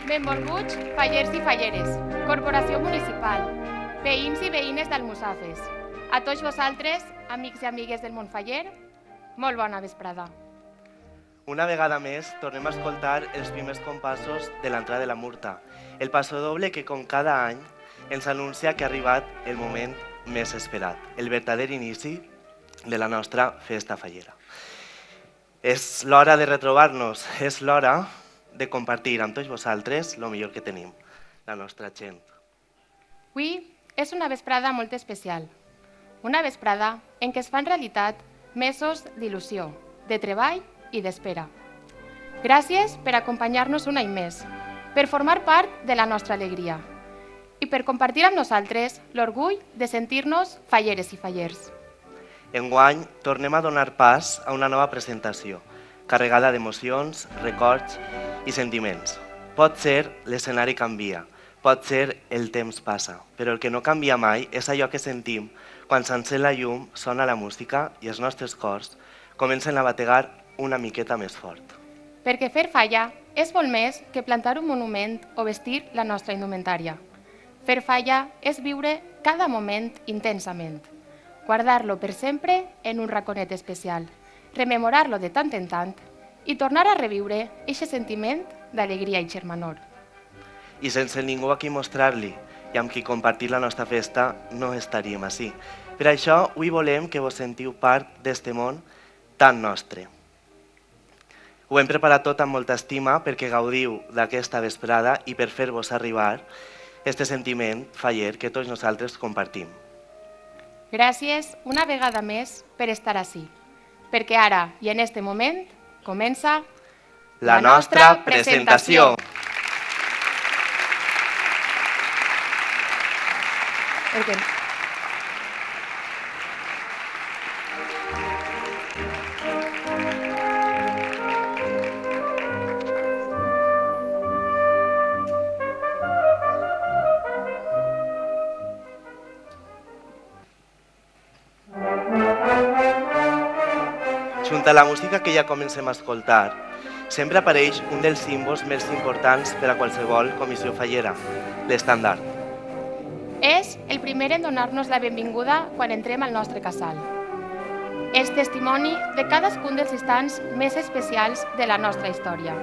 Benvolguts, fallers i falleres, Corporació Municipal, veïns i veïnes d'Almussafes. A tots vosaltres, amics i amigues del Montfaller, molt bona vesprada. Una vegada més, tornem a escoltar els primers compassos de l'entrada de la Murta, el passodoble que, com cada any, ens anuncia que ha arribat el moment més esperat, el verdader inici de la nostra festa fallera. És l'hora de retrobar-nos, és l'hora de compartir amb tots vosaltres el millor que tenim, la nostra gent. Avui és una vesprada molt especial, una vesprada en què es fan realitat mesos d'il·lusió, de treball i d'espera. Gràcies per acompanyar-nos un any més, per formar part de la nostra alegria i per compartir amb nosaltres l'orgull de sentir-nos falleres i fallers. Enguany tornem a donar pas a una nova presentació, carregada d'emocions, records i sentiments. Pot ser l'escenari canvia, pot ser el temps passa, però el que no canvia mai és allò que sentim quan s'encén la llum, sona la música i els nostres cors comencen a bategar una miqueta més fort. Perquè fer falla és molt més que plantar un monument o vestir la nostra indumentària. Fer falla és viure cada moment intensament, guardar-lo per sempre en un raconet especial, rememorar-lo de tant en tant i tornar a reviure aquest sentiment d'alegria i germanor. I sense ningú a qui mostrar-li i amb qui compartir la nostra festa no estaríem ací. Per això, avui volem que vos sentiu part d'este món tan nostre. Ho hem preparat tot amb molta estima perquè gaudiu d'aquesta vesprada i per fer-vos arribar este sentiment faller que tots nosaltres compartim. Gràcies una vegada més per estar ací, perquè ara i en este moment comença la nostra presentació. Junt a la música que ja comencem a escoltar, sempre apareix un dels símbols més importants per a qualsevol comissió fallera, l'estandard. És el primer en donar-nos la benvinguda quan entrem al nostre casal. És testimoni de cadascun dels instants més especials de la nostra història.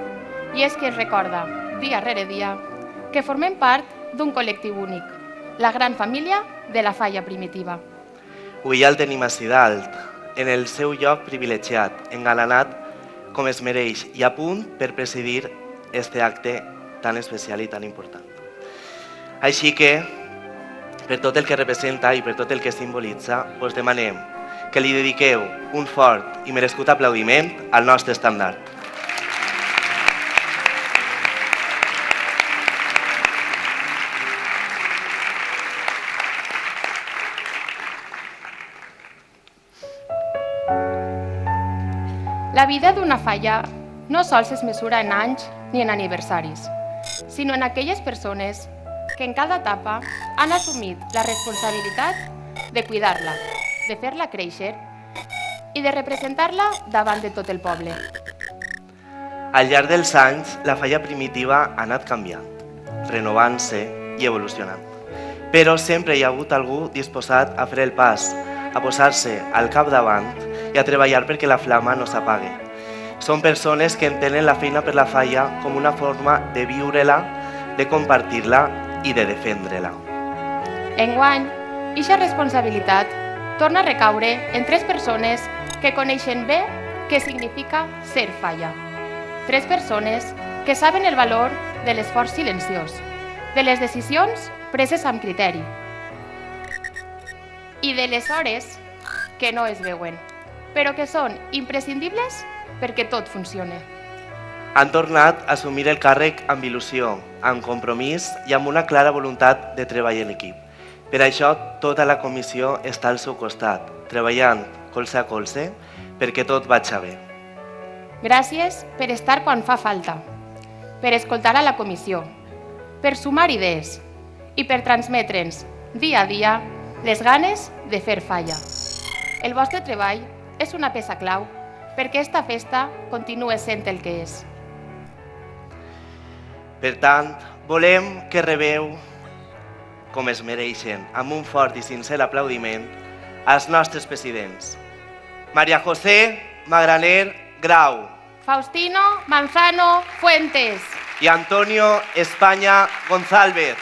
I és que ens recorda, dia rere dia, que formem part d'un col·lectiu únic, la gran família de la falla primitiva. Avui ja el tenim ací dalt, en el seu lloc privilegiat, engalanat com es mereix i a punt per presidir este acte tan especial i tan important. Així que, per tot el que representa i per tot el que simbolitza, us demanem que li dediqueu un fort i merescut aplaudiment al nostre estandard. La vida d'una falla no sols es mesura en anys ni en aniversaris, sinó en aquelles persones que en cada etapa han assumit la responsabilitat de cuidar-la, de fer-la créixer i de representar-la davant de tot el poble. Al llarg dels anys, la falla primitiva ha anat canviant, renovant-se i evolucionant. Però sempre hi ha hagut algú disposat a fer el pas, a posar-se al capdavant i a treballar perquè la flama no s'apague. Són persones que entenen la feina per la falla com una forma de viure-la, de compartir-la i de defendre-la. Enguany, eixa responsabilitat torna a recaure en 3 persones que coneixen bé què significa ser falla. 3 persones que saben el valor de l'esforç silenciós, de les decisions preses amb criteri i de les hores que no es veuen, però que són imprescindibles perquè tot funcione. Han tornat a assumir el càrrec amb il·lusió, amb compromís i amb una clara voluntat de treball en equip. Per això, tota la comissió està al seu costat, treballant colze a colze perquè tot vagi bé. Gràcies per estar quan fa falta, per escoltar a la comissió, per sumar idees i per transmetre'ns dia a dia les ganes de fer falla. El vostre treball és una peça clau perquè esta festa continue sent el que és. Per tant, volem que rebeu, com es mereixen, amb un fort i sincer aplaudiment, als nostres presidents. María José Magraner Grau. Faustino Manzano Fuentes. Y Antonio España González.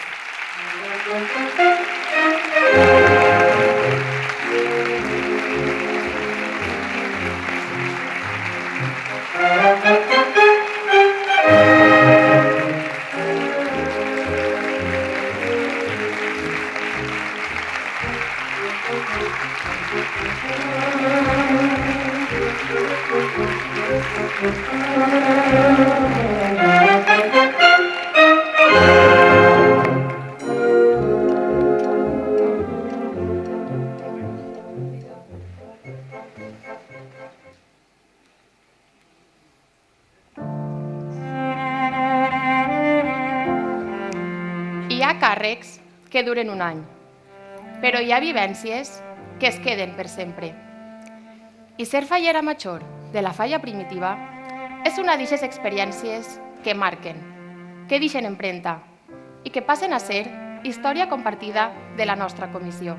Hi ha càrrecs que duren un any, però hi ha vivències que es queden per sempre. I ser fallera major de la falla primitiva és una d'aquestes experiències que marquen, que deixen empremta i que passen a ser història compartida de la nostra comissió.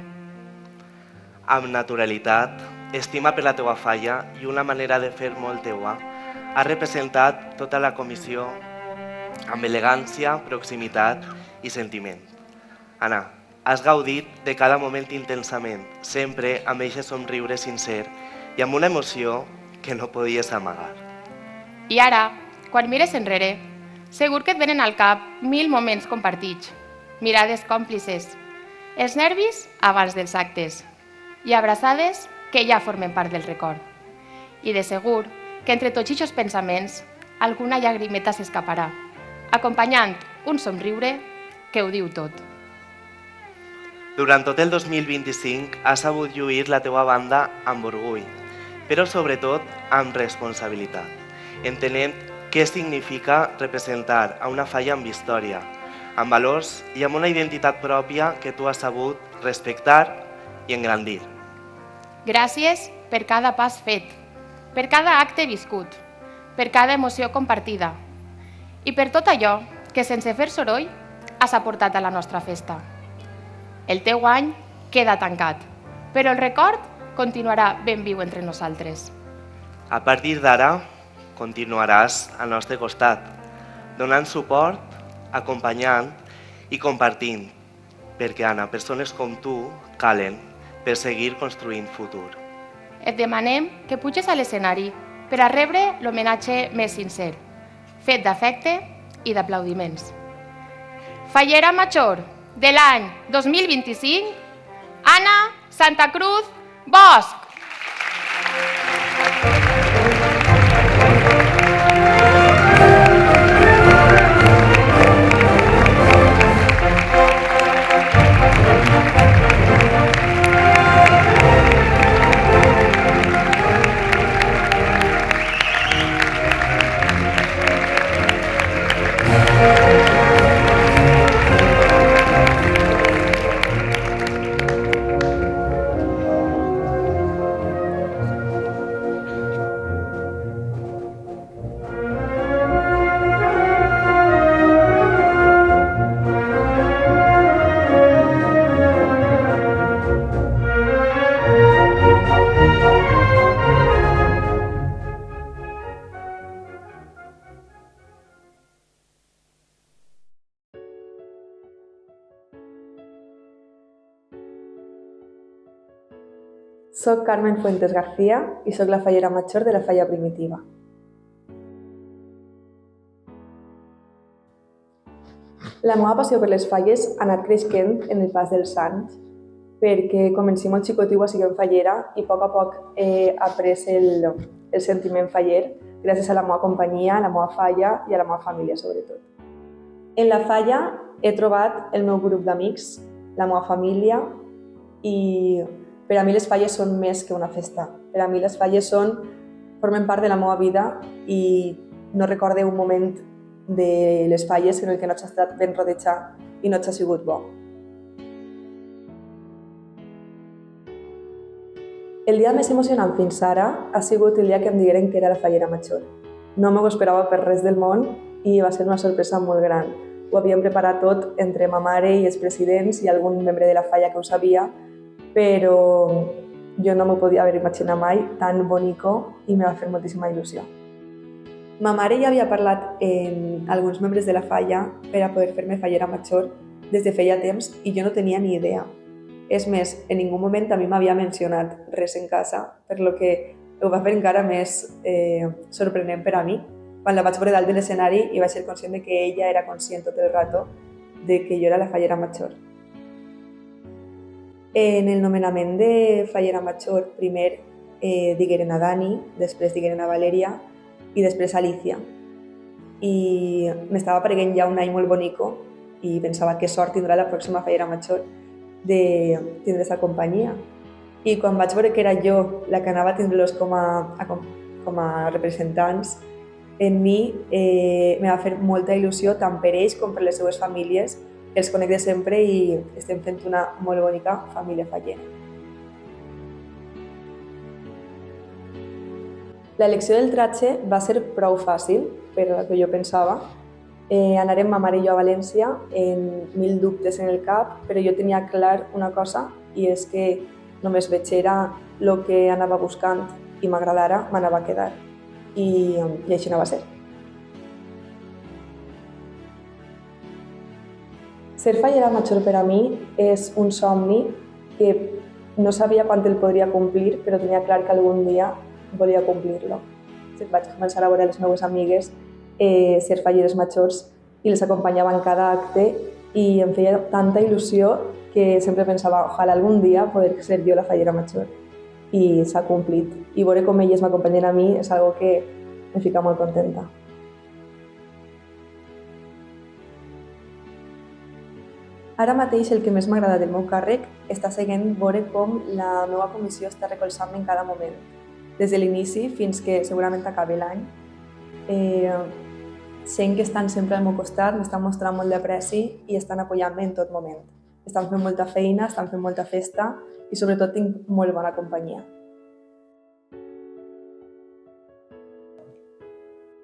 Amb naturalitat, estima per la teua falla i una manera de fer molt teua, ha representat tota la comissió amb elegància, proximitat i sentiment. Anna, has gaudit de cada moment intensament, sempre amb aquest somriure sincer i amb una emoció que no podies amagar. I ara, quan mires enrere, segur que et venen al cap 1000 moments compartits, mirades còmplices, els nervis abans dels actes i abraçades que ja formen part del record. I de segur que entre tots aquests pensaments alguna llagrimeta s'escaparà, acompanyant un somriure que ho diu tot. Durant tot el 2025 has sabut lluir la teua banda amb orgull, però sobretot amb responsabilitat, entenent què significa representar a una falla amb història, amb valors i amb una identitat pròpia que tu has sabut respectar i engrandir. Gràcies per cada pas fet, per cada acte viscut, per cada emoció compartida i per tot allò que sense fer soroll has aportat a la nostra festa. El teu any queda tancat, però el record continuarà ben viu entre nosaltres. A partir d'ara, continuaràs al nostre costat, donant suport, acompanyant i compartint, perquè, Anna, persones com tu calen per seguir construint futur. Et demanem que puges a l'escenari per a rebre l'homenatge més sincer, fet d'afecte i d'aplaudiments. Fallera major de l'any 2025, Anna Santa Cruz Bosch. Soc Carmen Fuentes García i soc la fallera major de la falla primitiva. La meva passió per les falles ha anat creixent en el pas dels anys perquè comenci molt xicotiu a ser fallera i a poc he après el sentiment faller gràcies a la meva companyia, a la meva falla i a la meva família sobretot. En la falla he trobat el meu grup d'amics, la meva família i per a mi les falles són més que una festa. Per a mi les falles formen part de la meva vida i no recorde un moment de les falles en el que no s'ha estat ben rodejat i no s'ha sigut bo. El dia més emocionant fins ara ha sigut el dia que em digueren que era la fallera major. No m'ho esperava per res del món i va ser una sorpresa molt gran. Ho havíem preparat tot entre ma mare i els presidents i algun membre de la falla que ho sabia, però jo no m'ho podia haver imaginat mai, tan bonico, i me va fer moltíssima il·lusió. Ma mare ja havia parlat amb alguns membres de la falla per a poder fer-me fallera major des de feia temps i jo no tenia ni idea. És més, en ningú moment a mi m'havia mencionat res en casa, per lo que ho va fer encara més sorprenent per a mi. Quan la vaig veure dalt de l'escenari i vaig ser conscient de que ella era conscient tot el rato de que jo era la fallera major. En el nomenament de fallera major, primer digueren a Dani, després digueren a Valeria i després a Alicia. I m'estava apareguent ja un any molt bonico i pensava que sort tindrà la pròxima fallera major de tindre aquesta companyia. I quan vaig veure que era jo la que anava a tindre-los com a representants, en mi me va fer molta il·lusió tant per ells com per les seues famílies. Els conec de sempre i estem fent una molt bonica família fallera. L'elecció del tratge va ser prou fàcil, per el que jo pensava. Anarem ma mare i jo a València amb 1000 dubtes en el cap, però jo tenia clar una cosa, i és que només veig era el que anava buscant i m'agradara, m'anava a quedar. I així no va ser. Ser fallera major per a mi és un somni que no sabia quan el podria complir, però tenia clar que algun dia volia complir-lo. Vaig començar a veure les meves amigues ser falleres majors i les acompanyava en cada acte i em feia tanta il·lusió que sempre pensava ojalà algun dia poder ser jo la fallera major. I s'ha complit. I veure com elles m'acompanyen a mi és algo que em fica molt contenta. Ara mateix el que més m'agrada del meu càrrec està seguint veure com la meva comissió està recolzant-me en cada moment. Des de l'inici fins que segurament acabi l'any. Sent que estan sempre al meu costat, m'estan mostrant molt d'apreci i estan apoyant-me en tot moment. Estan fent molta feina, estan fent molta festa i sobretot tinc molt bona companyia.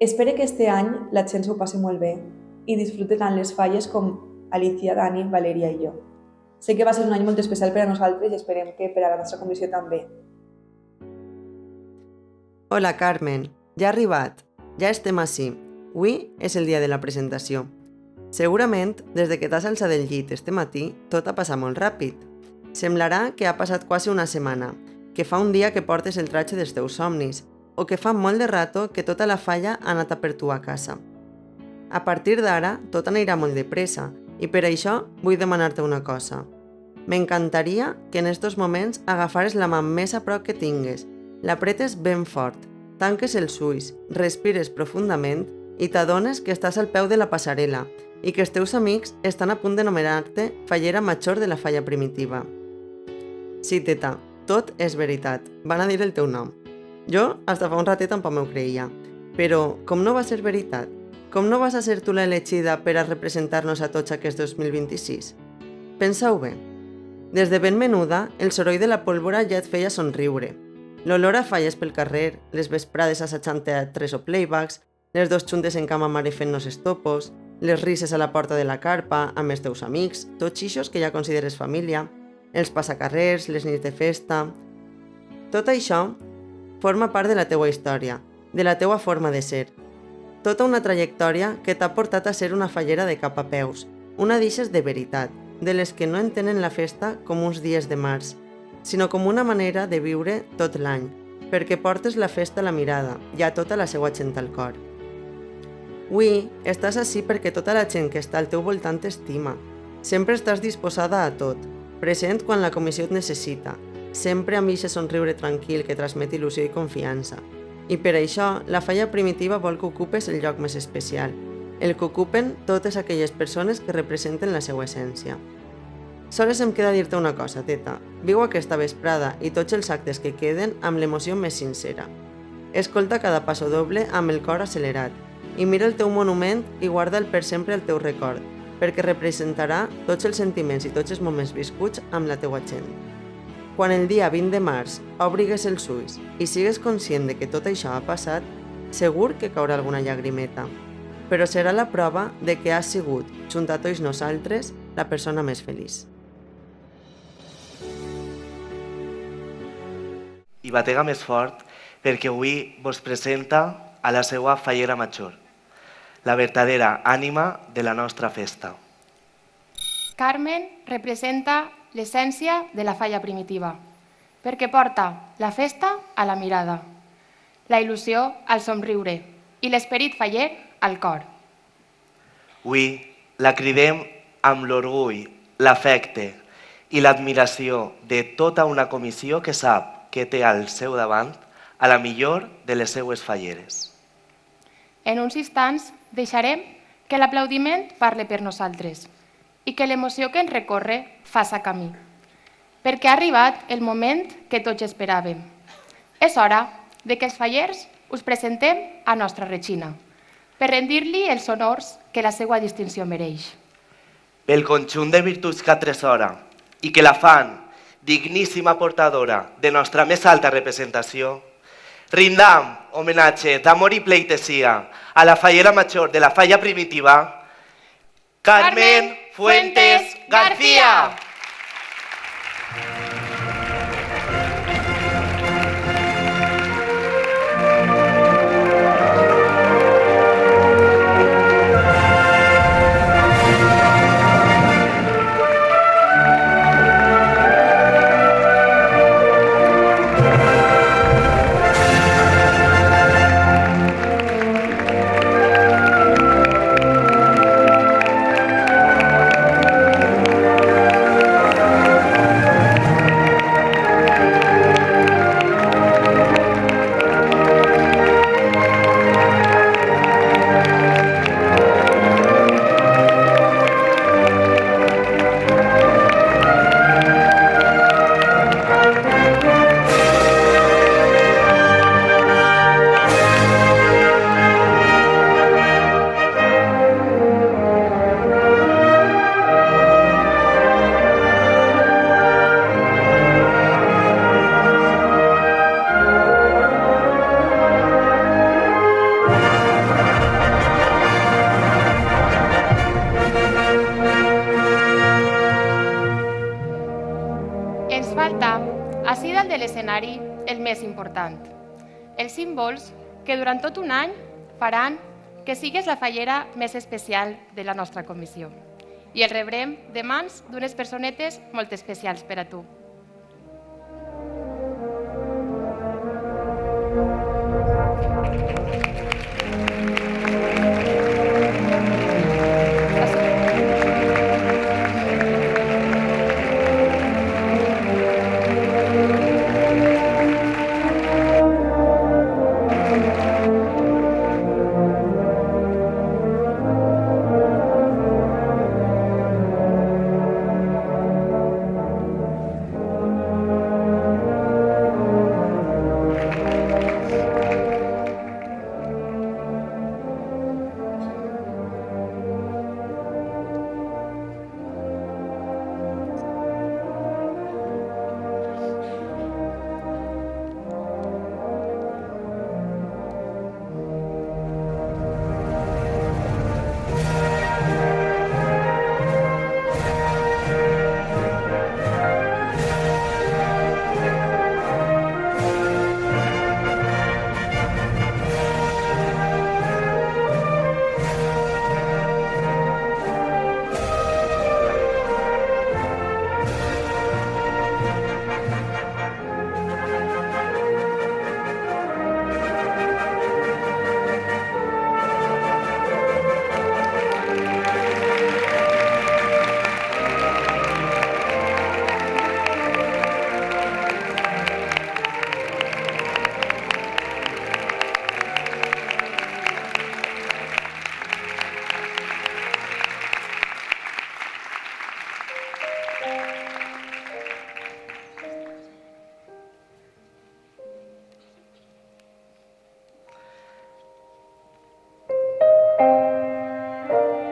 Espero que este any la gent s'ho passi molt bé i disfrute tant les falles com Alicia, Dani, Valeria i jo. Sé que va ser un any molt especial per a nosaltres i esperem que per a la nostra comissió també. Hola Carmen, ja ha arribat, ja estem ací. Avui és el dia de la presentació. Segurament, des de que t'has alçat del llit este matí, tot ha passat molt ràpid. Semblarà que ha passat quasi una setmana, que fa un dia que portes el tratge dels teus somnis, o que fa molt de rato que tota la falla ha anat a per tu a casa. A partir d'ara, tot anirà molt de pressa, i per això vull demanar-te una cosa. M'encantaria que en estos moments agafares la mà més a prop que tingues, l'apretes ben fort, tanques els ulls, respires profundament i t'adones que estàs al peu de la passarel·la i que els teus amics estan a punt de nomenar-te fallera major de la falla primitiva. Sí, teta, tot és veritat, van a dir el teu nom. Jo, fins fa un ratet tampoc m'ho creia, però com no va ser veritat? Com no vas a ser tu l'elegida per a representar-nos a tots aquest 2026? Pensa-ho bé. Des de ben menuda, el soroll de la pólvora ja et feia somriure. L'olor a falles pel carrer, les vesprades assajant teatres o playbacks, les dos xuntes en cama mare fent-nos estopos, les risses a la porta de la carpa amb els teus amics, tots ixos que ja consideres família, els passacarrers, les nits de festa... Tot això forma part de la teua història, de la teua forma de ser. Tota una trajectòria que t'ha portat a ser una fallera de cap a peus, una d'ixes de veritat, de les que no entenen la festa com uns dies de març, sinó com una manera de viure tot l'any, perquè portes la festa a la mirada i a tota la seva gent al cor. Avui estàs ací perquè tota la gent que està al teu voltant t'estima. Sempre estàs disposada a tot, present quan la comissió et necessita, sempre amb eixe somriure tranquil que transmet il·lusió i confiança. I per això, la falla primitiva vol que ocupes el lloc més especial, el que ocupen totes aquelles persones que representen la seva essència. Sols em queda dir-te una cosa, teta. Viu aquesta vesprada i tots els actes que queden amb l'emoció més sincera. Escolta cada passo doble amb el cor accelerat i mira el teu monument i guarda'l per sempre al teu record, perquè representarà tots els sentiments i tots els moments viscuts amb la teua gent. Quan el dia 20 de març obrigues els ulls i sigues conscient de que tot això ha passat, segur que caurà alguna llagrimeta. però serà la prova de que has sigut, junt a tots nosaltres, la persona més feliç. I batega més fort perquè avui vos presenta a la seva fallera major, la verdadera ànima de la nostra festa. Carmen representa l'essència de la falla primitiva, perquè porta la festa a la mirada, la il·lusió al somriure i l'esperit faller al cor. Avui la cridem amb l'orgull, l'afecte i l'admiració de tota una comissió que sap que té al seu davant a la millor de les seues falleres. En uns instants deixarem que l'aplaudiment parle per nosaltres i que l'emoció que ens recorre faça camí, perquè ha arribat el moment que tots esperàvem. És hora de que els fallers us presentem a nostra Regina, per rendir-li els honors que la seva distinció mereix. Pel conjunt de virtuts que atresora i que la fan digníssima portadora de nostra més alta representació, rindam homenatge d'amor i pleitesia a la fallera major de la falla primitiva, Carmen Fuentes García. Ací dalt de l'escenari, el més important. Els símbols que durant tot un any faran que sigues la fallera més especial de la nostra comissió. I el rebrem de mans d'unes personetes molt especials per a tu.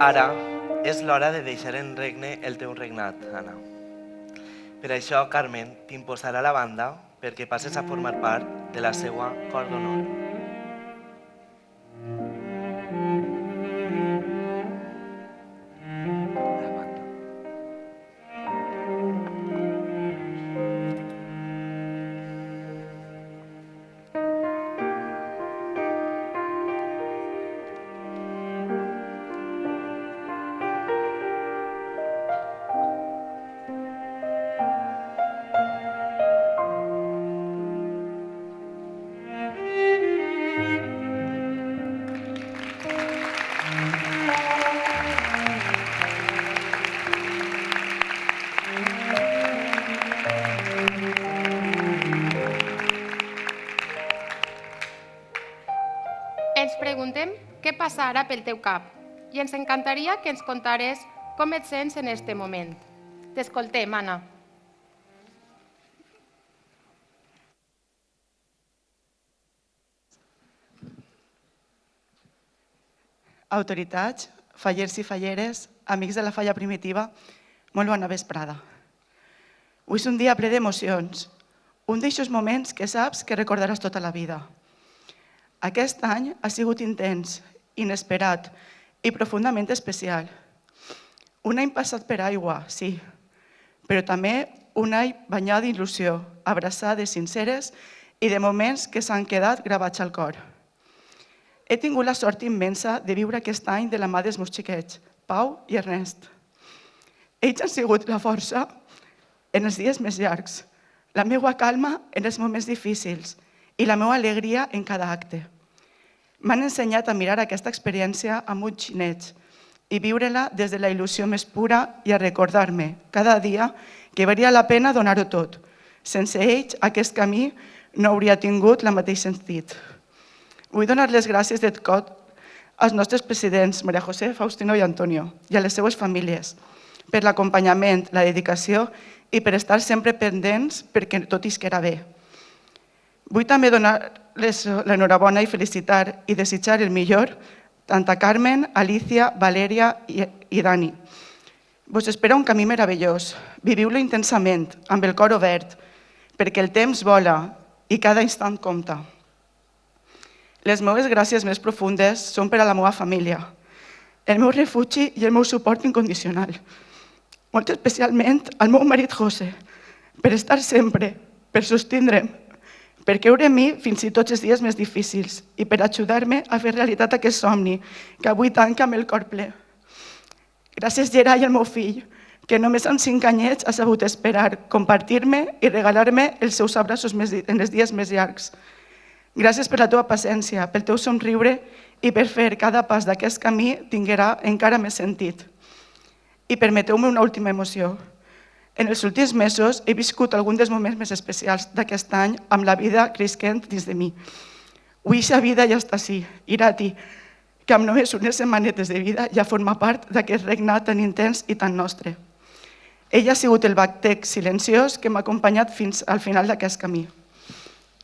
Ara és l'hora de deixar en regne el teu regnat, Anna. Per això, Carmen t'imposarà la banda perquè passes a formar part de la seva cor d'honor. què passa ara pel teu cap i ens encantaria que ens contares com et sents en este moment. T'escoltem, Anna. Autoritats, fallers i falleres, amics de la falla primitiva, molt bona vesprada. Avui és un dia ple d'emocions, un d'aixòs moments que saps que recordaràs tota la vida. Aquest any ha sigut intens, inesperat i profundament especial. Un any passat per aigua, sí, però també un any banyat d'il·lusió, abraçades sinceres i de moments que s'han quedat gravats al cor. He tingut la sort immensa de viure aquest any de la mà dels meus xiquets, Pau i Ernest. Ells han sigut la força en els dies més llargs, la meva calma en els moments difícils i la meva alegria en cada acte. M'han ensenyat a mirar aquesta experiència amb ulls nets i viure-la des de la il·lusió més pura i a recordar-me cada dia que valia la pena donar-ho tot. Sense ells, aquest camí no hauria tingut el mateix sentit. Vull donar les gràcies de tot als nostres presidents, Maria José, Faustino i Antonio, i a les seues famílies, per l'acompanyament, la dedicació i per estar sempre pendents perquè tot isquera bé. Vull també donar-les l'enhorabona i felicitar i desitjar el millor tant a Carmen, Alicia, Valeria i Dani. Vos espera un camí meravellós. Viviu-lo intensament, amb el cor obert, perquè el temps vola i cada instant compta. Les meves gràcies més profundes són per a la meva família, el meu refugi i el meu suport incondicional. Molt especialment al meu marit José, per estar sempre, per sostindre'm, per creure en mi fins i tot els dies més difícils i per ajudar-me a fer realitat aquest somni que avui tanca amb el cor ple. Gràcies, Gerai, al meu fill, que només amb 5 anyets ha sabut esperar, compartir-me i regalar-me els seus abraços en els dies més llargs. Gràcies per la teva paciència, pel teu somriure i per fer cada pas d'aquest camí tinguerà encara més sentit. I permeteu-me una última emoció. En els últims mesos he viscut alguns dels moments més especials d'aquest any amb la vida cresquent dins de mi. Avui aquesta vida ja està així, Irati, que amb només unes setmanetes de vida ja forma part d'aquest regnat tan intens i tan nostre. Ell ha sigut el batec silenciós que m'ha acompanyat fins al final d'aquest camí.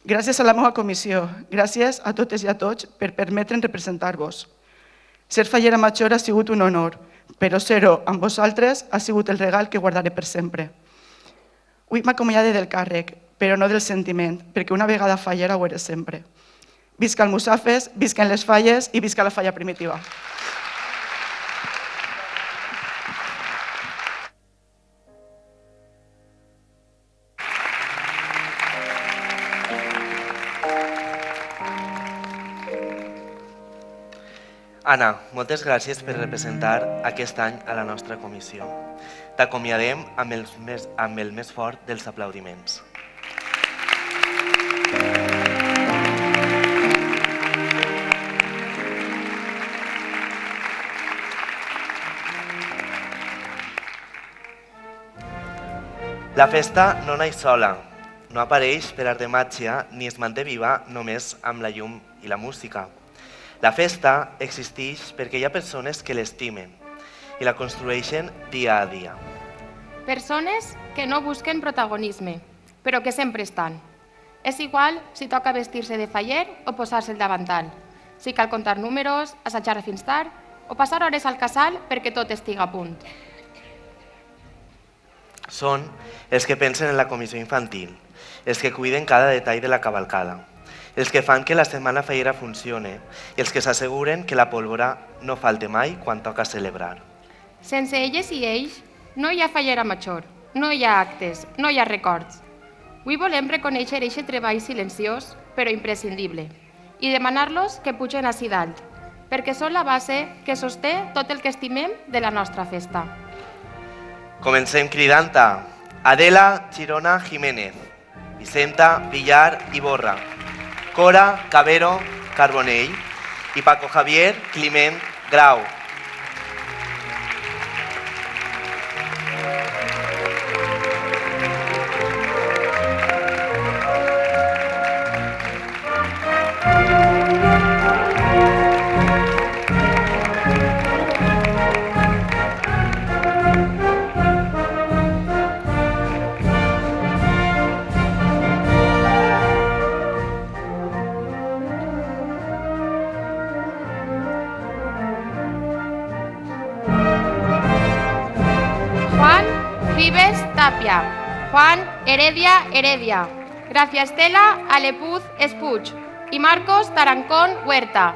Gràcies a la meva comissió, gràcies a totes i a tots per permetre'm representar-vos. Ser fallera major ha sigut un honor, però ser-ho amb vosaltres ha sigut el regal que guardaré per sempre. Avui m'acomiade del càrrec, però no del sentiment, perquè una vegada fallera ho eres sempre. Visca el Musafes, visquen les falles i visca la falla primitiva. Anna, moltes gràcies per representar aquest any a la nostra comissió. T'acomiadem amb el més fort dels aplaudiments. La festa no naix sola, no apareix per art de màgia ni es manté viva només amb la llum i la música. La festa existeix perquè hi ha persones que l'estimen i la construeixen dia a dia. Persones que no busquen protagonisme, però que sempre estan. És igual si toca vestir-se de faller o posar-se el davantal, si cal comptar números, assajar fins tard o passar hores al casal perquè tot estigui a punt. Són els que pensen en la comissió infantil, els que cuiden cada detall de la cavalcada, els que fan que la setmana fallera funcione i els que s'asseguren que la pólvora no falte mai quan toca celebrar. Sense elles i ells no hi ha fallera major, no hi ha actes, no hi ha records. Avui volem reconèixer aquest treball silenciós però imprescindible i demanar-los que pugen ací dalt, perquè són la base que sosté tot el que estimem de la nostra festa. Comencem cridant-a Adela Girona Jiménez, Vicenta Villar Iborra, Cora Cabero Carbonell i Paco Javier Climent Grau. Vives Tapia, Juan Heredia Heredia, Gracia Estela Alepuz Espuch y Marcos Tarancón Huerta.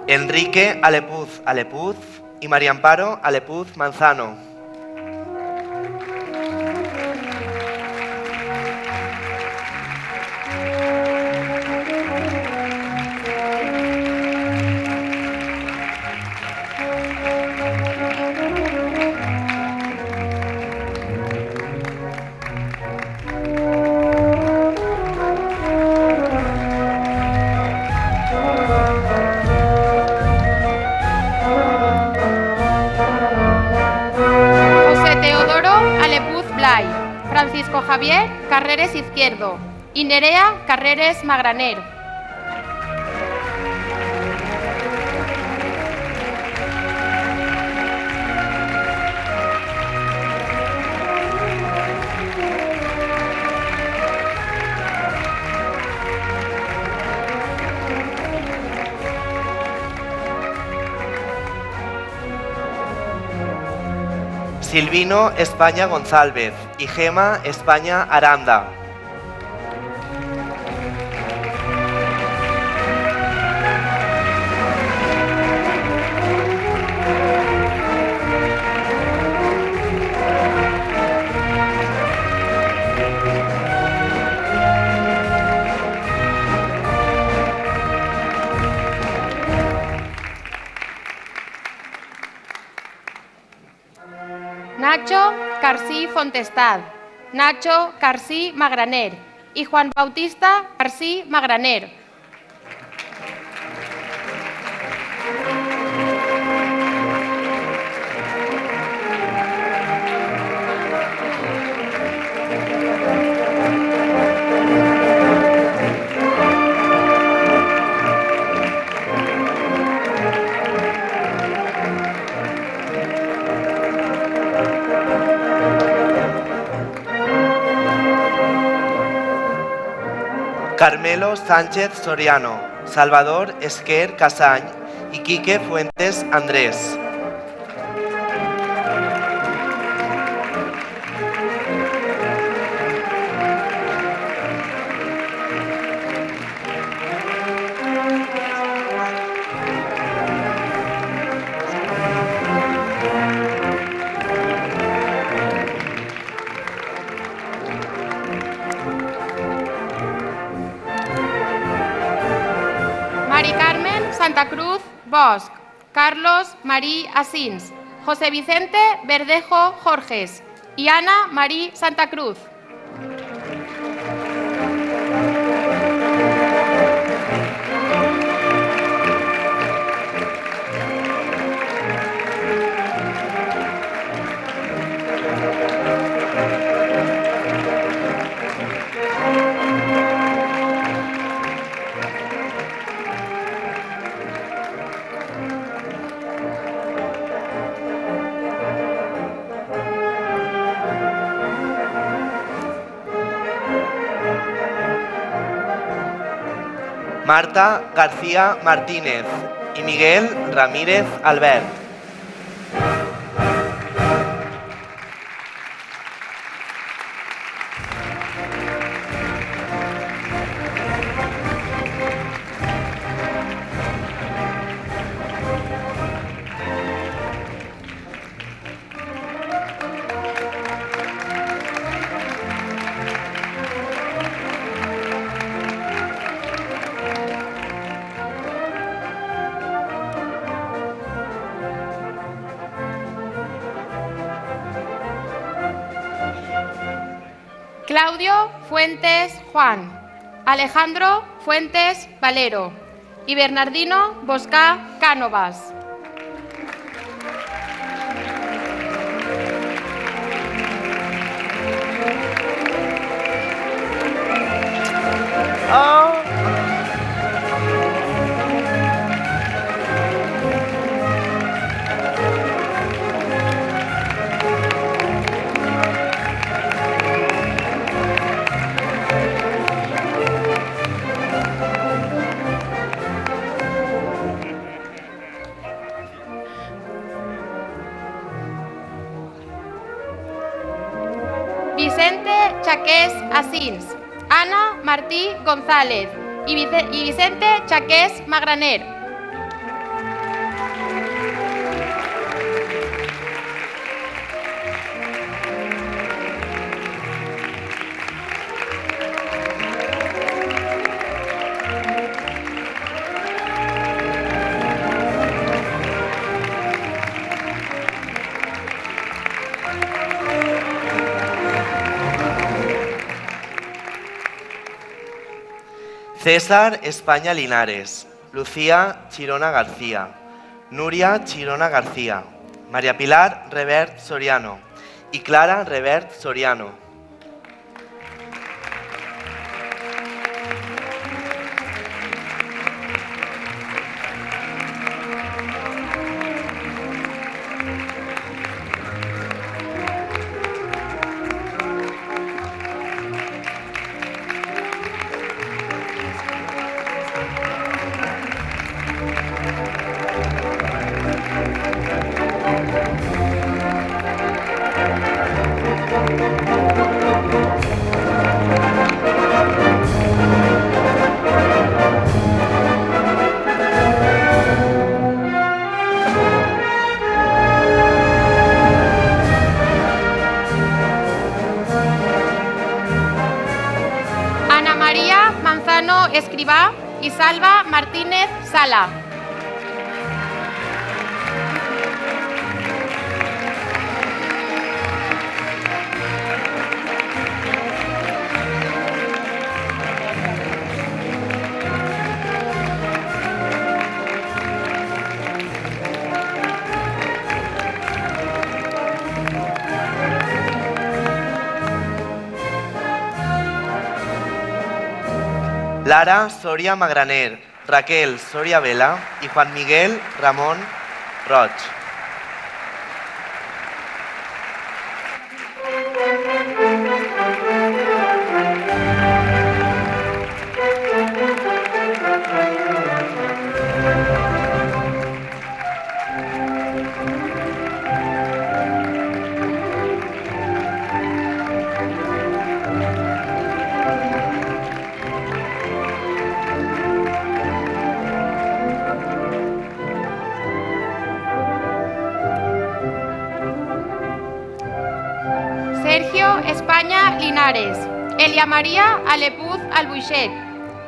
Enrique Alepuz Alepuz y María Amparo Alepuz Manzano. Francisco Javier Carreres Izquierdo y Nerea Carreres Magraner. Silvino España González y Gema España Aranda. Nacho Carcí Fontestad, Nacho Carcí Magraner y Juan Bautista Carcí Magraner. Carmelo Sánchez Soriano, Salvador Esquer Casañ y Quique Fuentes Andrés. Mari Carmen Santa Cruz Bosch, Carlos Marí Asins, José Vicente Verdejo Jorges y Ana Marí Santa Cruz. Marta García Martínez y Miguel Ramírez Albert. Claudio Fuentes Juan, Alejandro Fuentes Fuentes Valero y Bernardino Boscá Cánovas. Vicente Chaqués Asins, Ana Martí González y Vicente Chaqués Magraner. César España Linares, Lucía Chirona García, Nuria Chirona García, María Pilar Revert Soriano y Clara Revert Soriano. Escribá y Salva Martínez Sala. Lara Soria Magraner, Raquel Soria Vela y Juan Miguel Ramón Roig. Sergio España Linares, Elia María Alepuz Albuixec,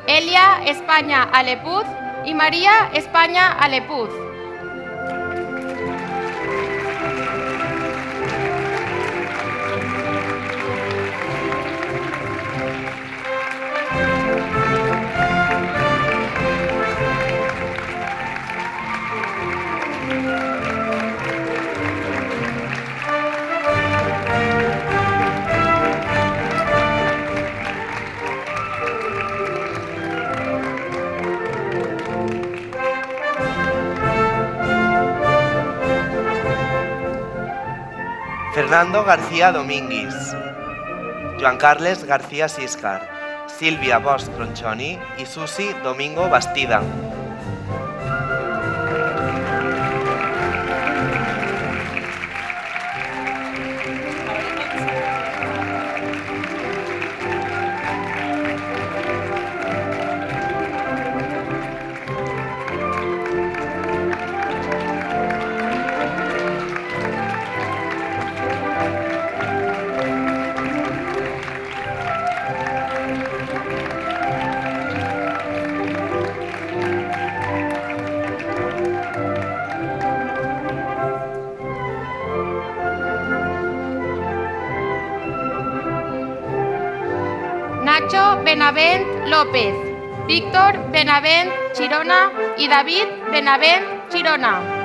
Elia España Alepuz y María España Alepuz. Fernando García Domínguez, Joan Carles García Siscar, Sílvia Bosch Tronchoni y Susi Domingo Bastida. Nacho Benavent López, Víctor Benavent Chirona i David Benavent Chirona.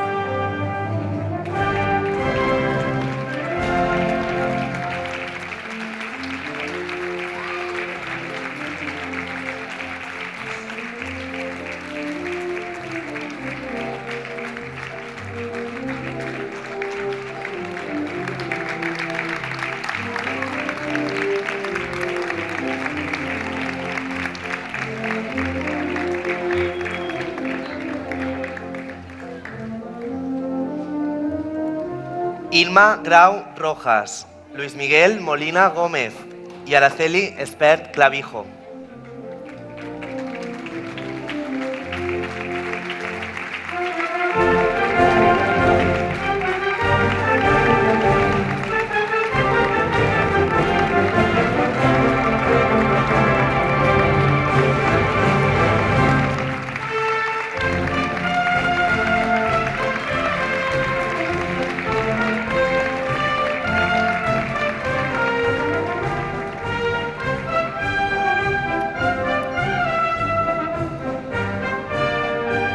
Ilma Grau Rojas, Luis Miguel Molina Gómez y Araceli Espert Clavijo.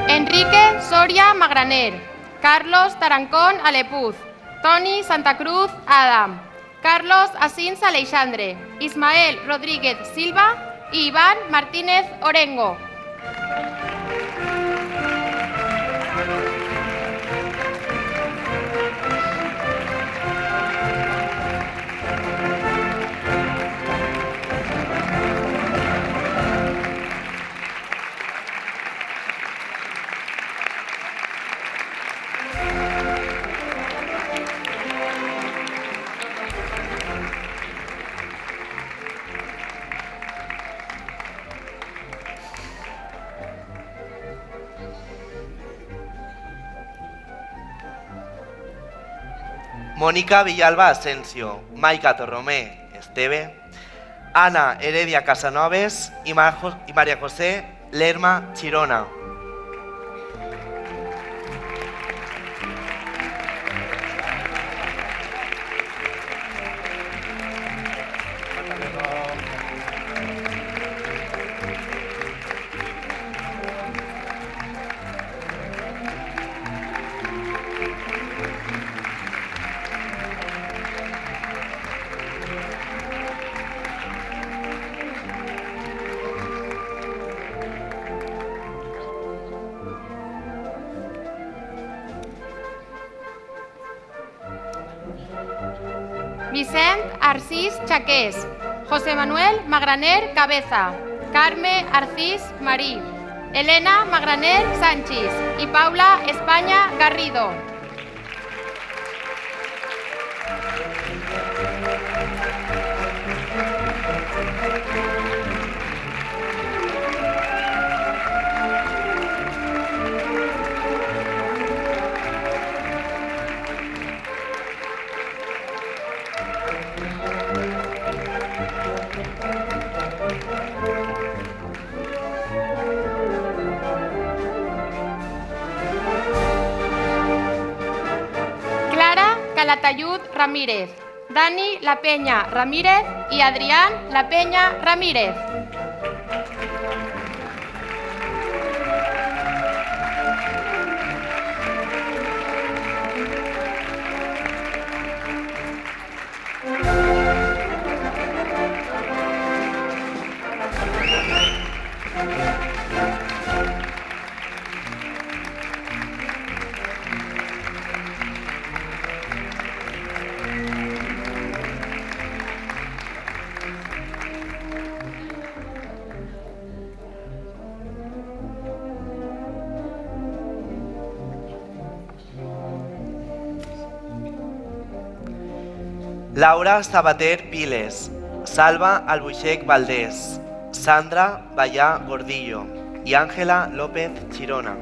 Enrique Soria Magraner, Carlos Tarancón Alepuz, Toni Santa Cruz Adam, Carlos Asins Aleixandre, Ismael Rodríguez Silva y Iván Martínez Orengo. Mónica Villalba Asensio, Maica Torromé Esteve, Ana Heredia Casanovas y María José Lerma Chirona. Vicent Arcís Chaqués, José Manuel Magraner Cabeza, Carme Arcís Marí, Elena Magraner Sánchez y Paula España Garrido. Calatayud Ramírez, Dani La Peña Ramírez y Adrián La Peña Ramírez. Laura Sabater Piles, Salva Albuixec Valdés, Sandra Vallá Gordillo y Ángela López Chirona.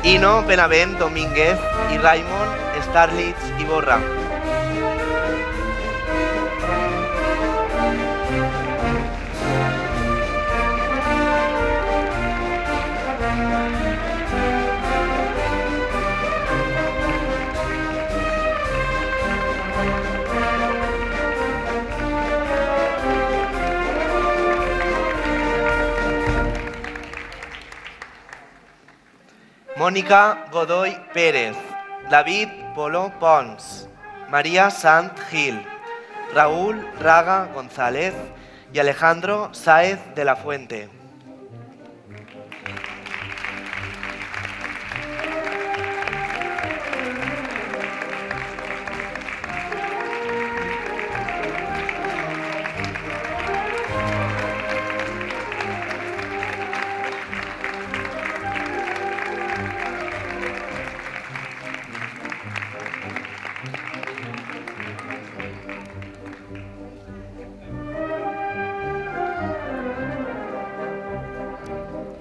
Ino Benavent Domínguez i Raimon Starlitz Iborra. Mónica Godoy Pérez, David Polo Pons, María Sant Gil, Raúl Raga González y Alejandro Sáez de la Fuente.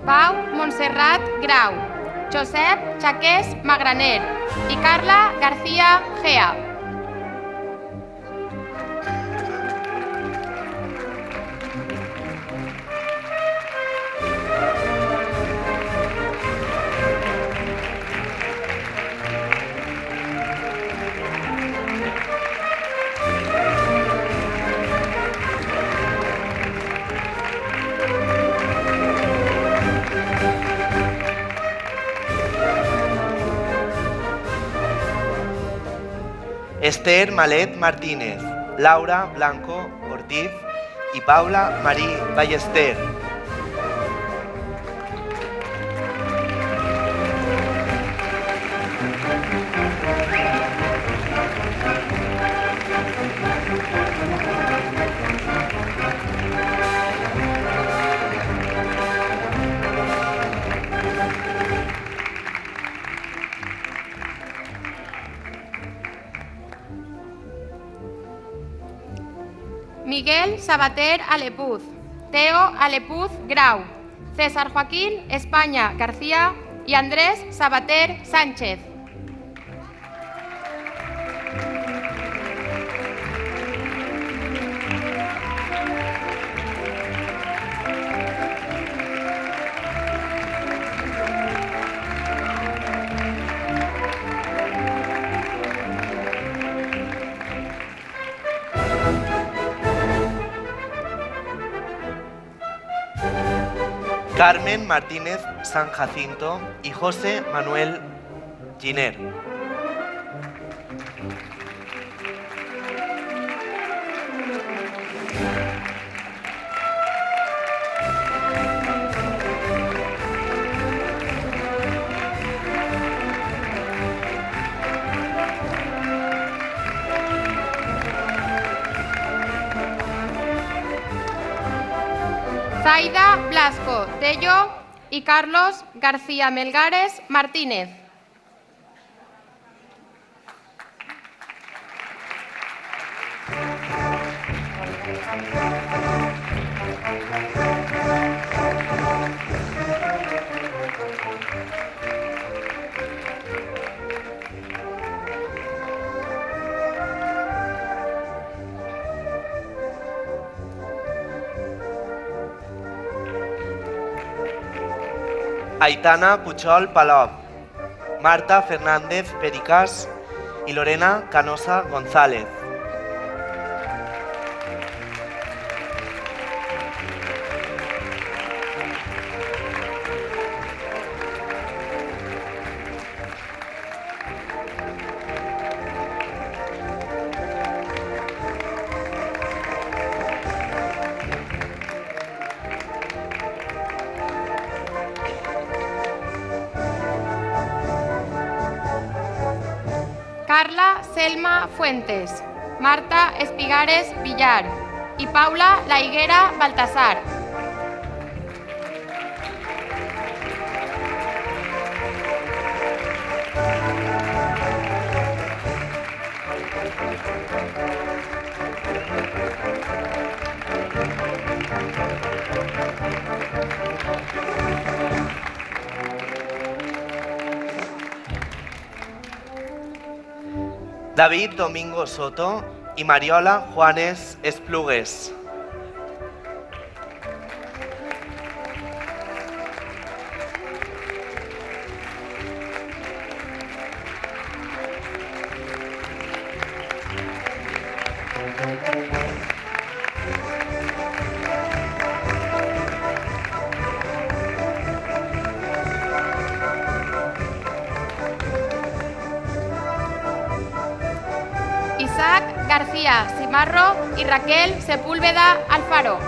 Pau Montserrat Grau, Josep Chaqués Magraner i Carla García Gea. Esther Malet Martínez, Laura Blanco Ortiz y Paula Marí Ballester. Miguel Sabater Alepuz, Teo Alepuz Grau, César Joaquín España García y Andrés Sabater Sánchez. Carmen Martínez San Jacinto y José Manuel Giner. Zaida Blasco Tello y Carlos García Melgares Martínez. Aitana Puchol Palop, Marta Fernández Pericas y Lorena Canosa González. Carla Selma Fuentes, Marta Espigares Villar y Paula La Higuera Baltasar. David Domingo Soto y Mariola Juanes Esplugues. Isaac García Cimarro y Raquel Sepúlveda Alfaro.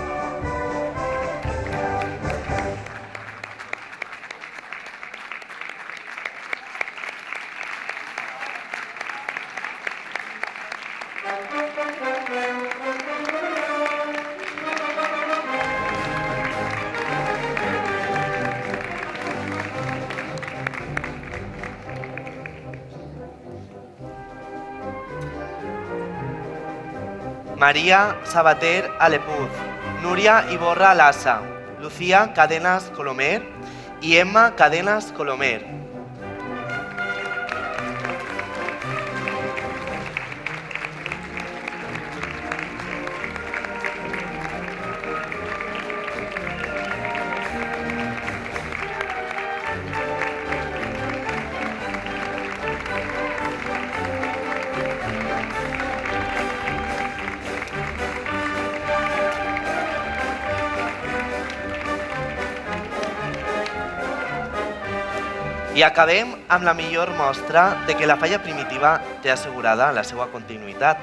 María Sabater Alepuz, Núria Iborra Lassa, Lucía Cadenas Colomer y Emma Cadenas Colomer. I acabem amb la millor mostra de que la falla primitiva té assegurada la seva continuïtat.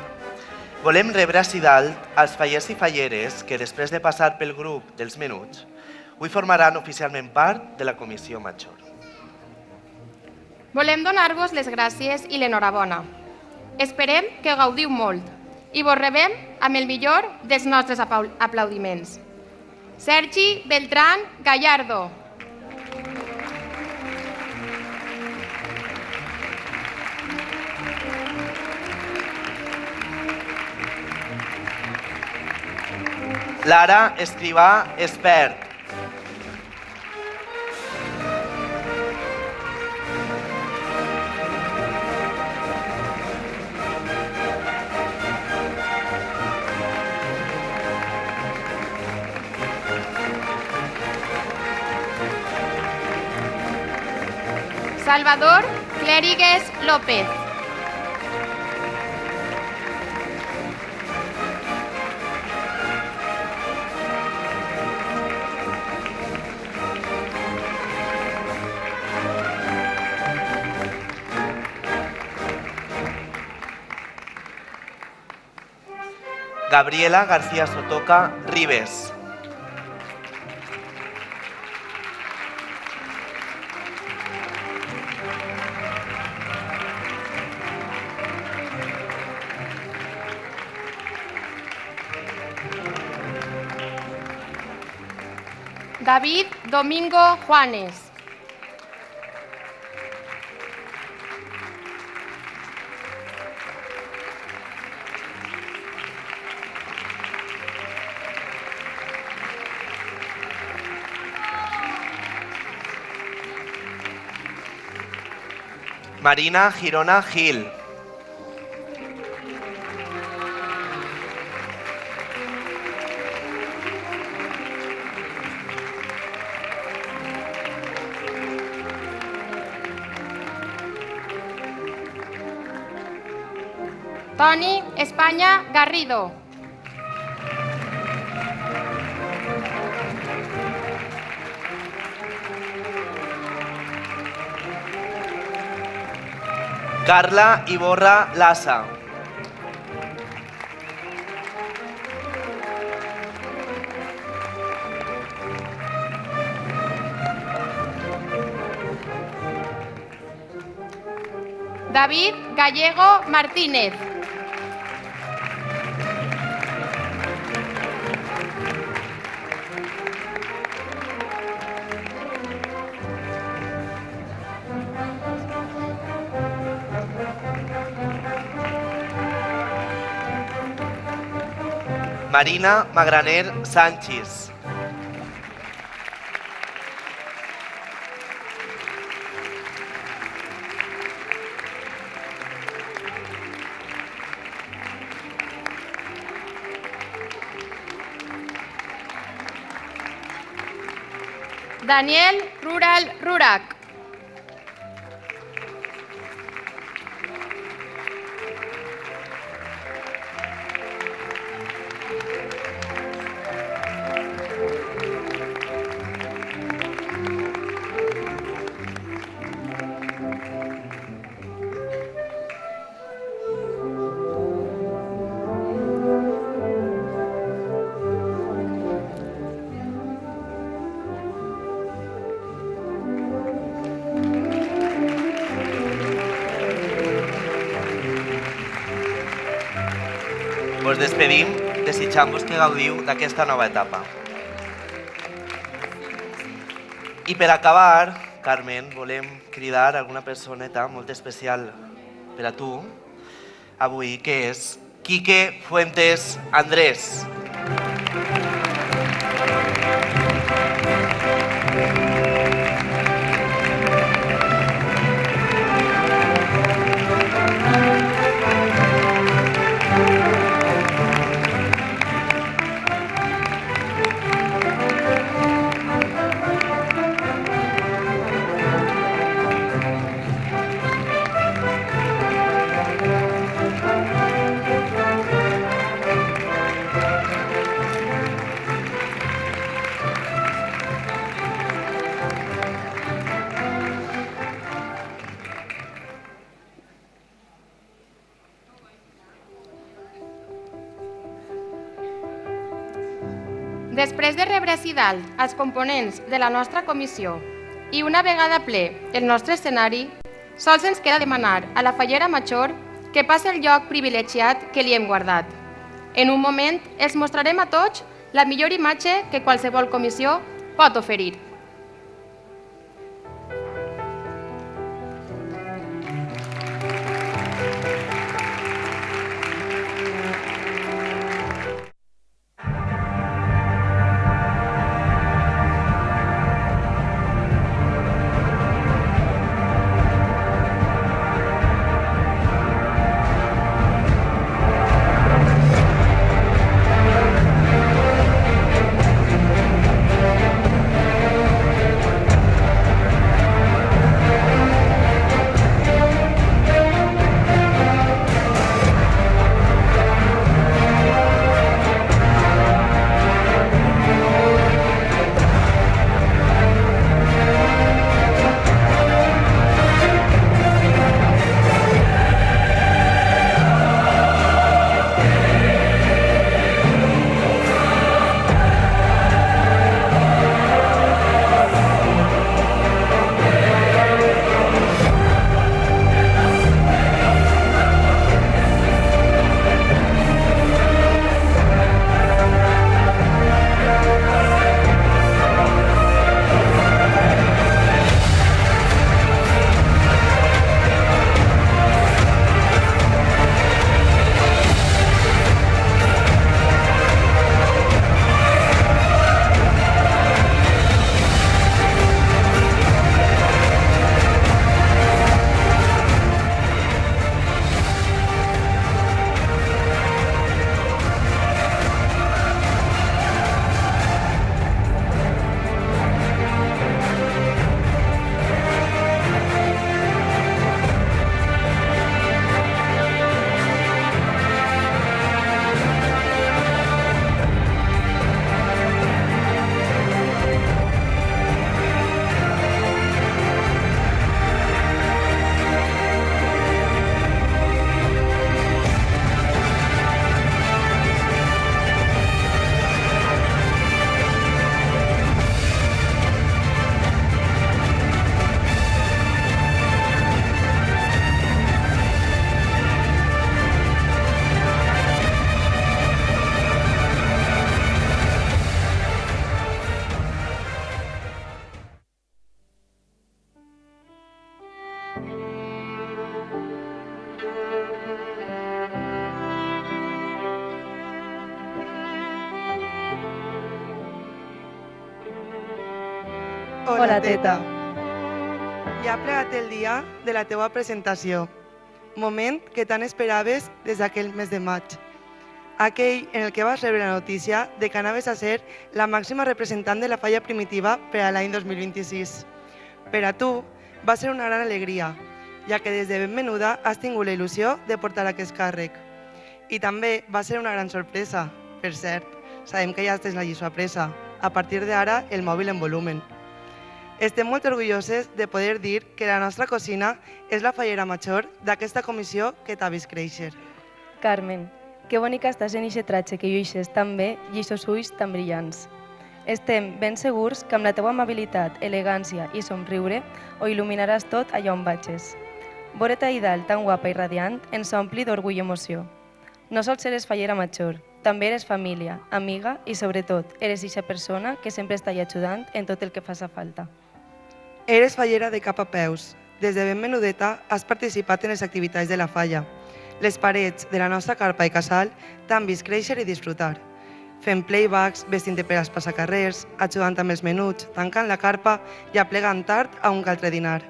Volem rebre ací dalt els fallers i falleres que, després de passar pel grup dels menuts, avui formaran oficialment part de la comissió major. Volem donar-vos les gràcies i l'enhorabona. Esperem que gaudiu molt i vos rebem amb el millor dels nostres aplaudiments. Sergi Beltrán Gallardo. Lara Escrivà Espert. Salvador Clérigues López. Gabriela García Sotoca Ribes. David Domingo Juanes. Marina Girona Gil. Toni España Garrido. Carla Iborra Lassa. David Gallego Martínez. Marina Magraner Sánchez. Daniel Rural Rurak. Us despedim desitjant-vos que gaudiu d'aquesta nova etapa. I per acabar, Carmen, volem cridar alguna personeta molt especial per a tu avui, que és Quique Fuentes Andrés. Després de rebre ací dalt els components de la nostra comissió i una vegada ple el nostre escenari, sols ens queda demanar a la Fallera Major que passi el lloc privilegiat que li hem guardat. En un moment els mostrarem a tots la millor imatge que qualsevol comissió pot oferir. Hola, teta. Ja ha plegat el dia de la teua presentació, moment que tant esperaves des d'aquell mes de maig. aquell en el que vas rebre la notícia de que anaves a ser la màxima representant de la falla primitiva per a l'any 2026. Per a tu va ser una gran alegria, ja que des de ben menuda has tingut la il·lusió de portar aquest càrrec. I també va ser una gran sorpresa. Per cert, sabem que ja tens la lliçó apresa. A partir d'ara, el mòbil en volumen. Estem molt orgulloses de poder dir que la nostra cosina és la fallera major d'aquesta comissió que t'ha vist créixer. Carmen, que bonica estàs en eixe tratge que lluixes tan bé i eixos ulls tan brillants. Estem ben segurs que amb la teua amabilitat, elegància i somriure ho il·luminaràs tot allà on vagis. Veure-te ahí dalt tan guapa i radiant ens ompli d'orgull i emoció. No sols eres fallera major, també eres família, amiga i, sobretot, eres eixa persona que sempre està ajudant en tot el que faça falta. Eres fallera de cap a peus. Des de ben menudeta has participat en les activitats de la falla. Les parets de la nostra carpa i casal t'han vist créixer i disfrutar. Fent playbacks, vestint-te per als passacarrers, ajudant amb els menuts, tancant la carpa i aplegant tard a un altre dinar.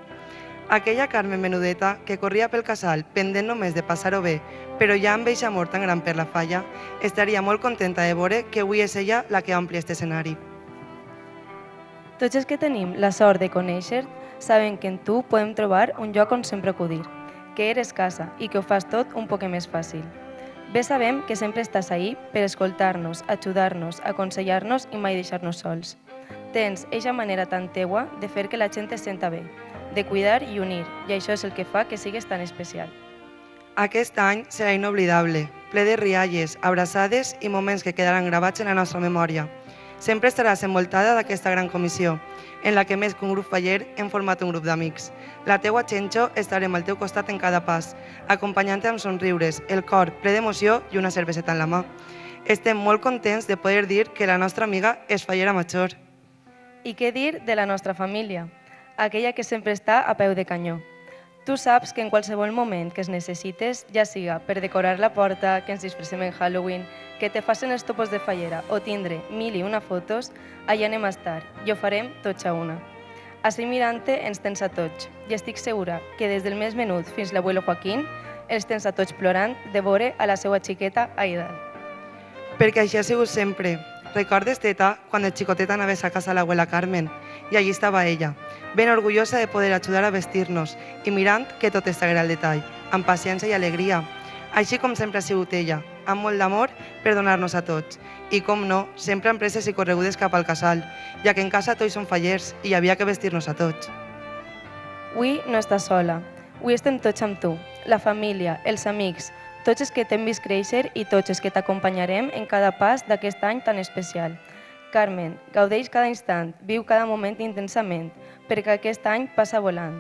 Aquella Carmen menudeta que corria pel casal pendent només de passar-ho bé, però ja amb eix amor tan gran per la falla, estaria molt contenta de veure que avui és ella la que ompli aquest escenari. Tots els que tenim la sort de conèixer saben que en tu podem trobar un lloc on sempre acudir, que eres casa i que ho fas tot un poc més fàcil. Bé sabem que sempre estàs ahí per escoltar-nos, ajudar-nos, aconsellar-nos i mai deixar-nos sols. Tens eixa manera tan teua de fer que la gent es senta bé, de cuidar i unir, i això és el que fa que sigues tan especial. Aquest any serà inoblidable, ple de rialles, abraçades i moments que quedaran gravats en la nostra memòria. Sempre estaràs envoltada d'aquesta gran comissió, en la que més que un grup faller hem format un grup d'amics. La teua Xenxo estarem al teu costat en cada pas, acompanyant-te amb somriures, el cor ple d'emoció i una cerveseta en la mà. Estem molt contents de poder dir que la nostra amiga és fallera major. I què dir de la nostra família? Aquella que sempre està a peu de canyó. Tu saps que en qualsevol moment que es necessites, ja siga per decorar la porta, que ens disfressem en Halloween, que te facin els topos de fallera o tindre 1001 fotos, allà anem a estar i ho farem tots a una. Així mirant-te ens tens a tots i estic segura que des del més menut fins l'abuelo Joaquín els tens a tots plorant de veure a la seva xiqueta ahí dalt. Perquè així ha sigut sempre. Recordes, teta, quan de xicoteta anaves a casa l'abuela Carmen i allí estava ella, ben orgullosa de poder ajudar a vestir-nos i mirant que tot estiguera al detall, amb paciència i alegria. Així com sempre ha sigut ella, amb molt d'amor per donar-nos a tots. I com no, sempre amb presses i corregudes cap al casal, ja que en casa tots som fallers i hi havia que vestir-nos a tots. Avui no estàs sola. Avui estem tots amb tu, la família, els amics, tots els que t'hem vist créixer i tots els que t'acompanyarem en cada pas d'aquest any tan especial. Carmen, gaudeix cada instant, viu cada moment intensament, perquè aquest any passa volant.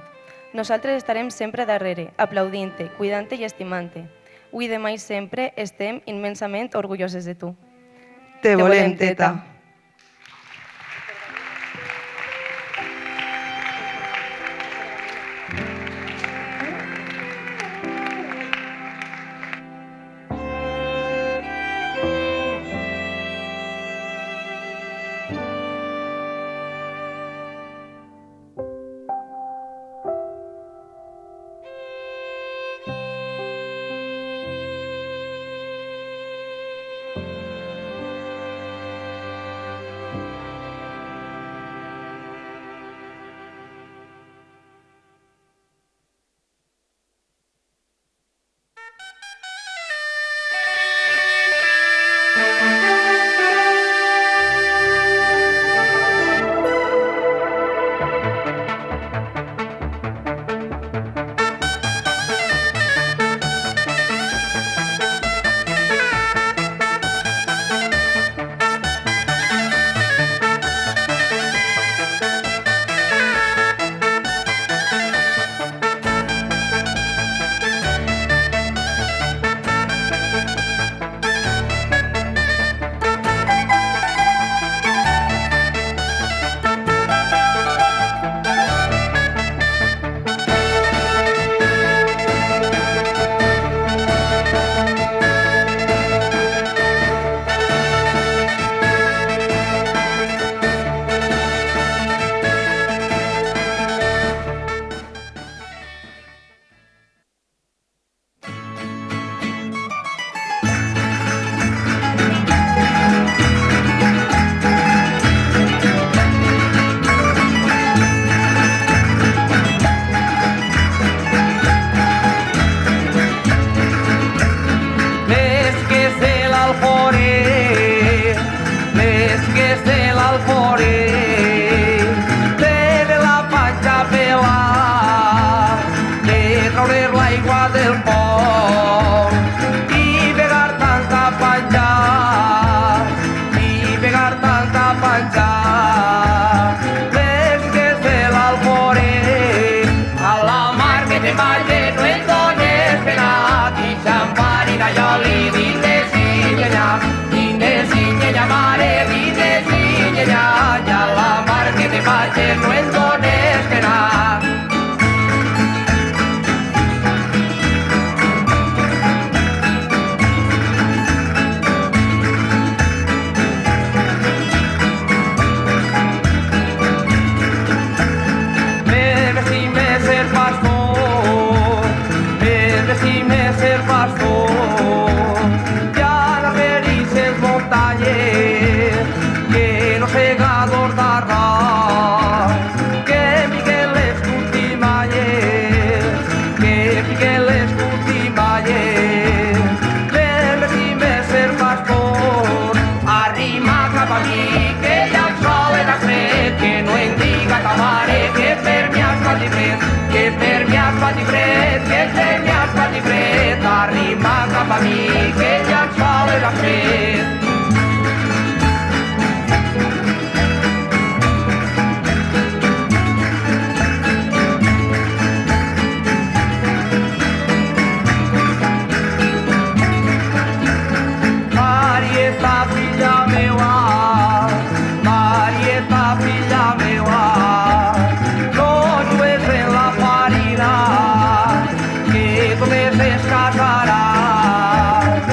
Nosaltres estarem sempre darrere, aplaudint-te, cuidant-te i estimant-te. Avui, demà i sempre estem immensament orgulloses de tu. Te volem, teta. que no ens dones que anar. Ser pastor, decime ser pastor, ya las felices montañes, que los segador dará, que Miguel les cultimaye, que Miguel les cultimaye, decime ser pastor, arrima cap a mi, que ya el sol és fred, que no em diga ta mare, que per mi has patit fred, que per mi has patit fred, que per mi has patit fred, arrima cap a mi, que ja el sol és fred. Marieta, filla meua, Marieta, filla meua, no jugues en la farina, que tu es casaràs.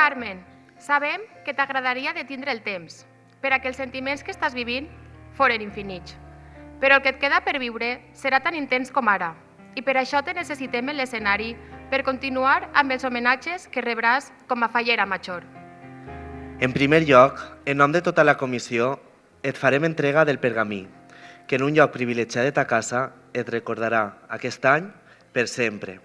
Carmen, sabem que t'agradaria de tindre el temps, per a que els sentiments que estàs vivint foren infinits. Però el que et queda per viure serà tan intens com ara, i per això te necessitem en l'escenari per continuar amb els homenatges que rebràs com a fallera major. En primer lloc, en nom de tota la comissió, et farem entrega del pergamí, que en un lloc privilegiat de ta casa et recordarà aquest any per sempre.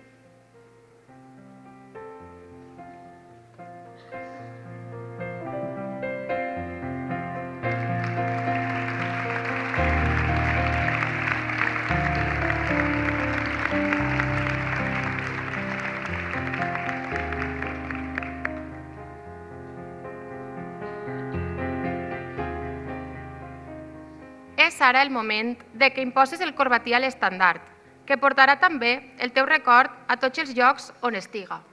És ara el moment de que imposes el corbatí a l'estandard, que portarà també el teu record a tots els llocs on estiga.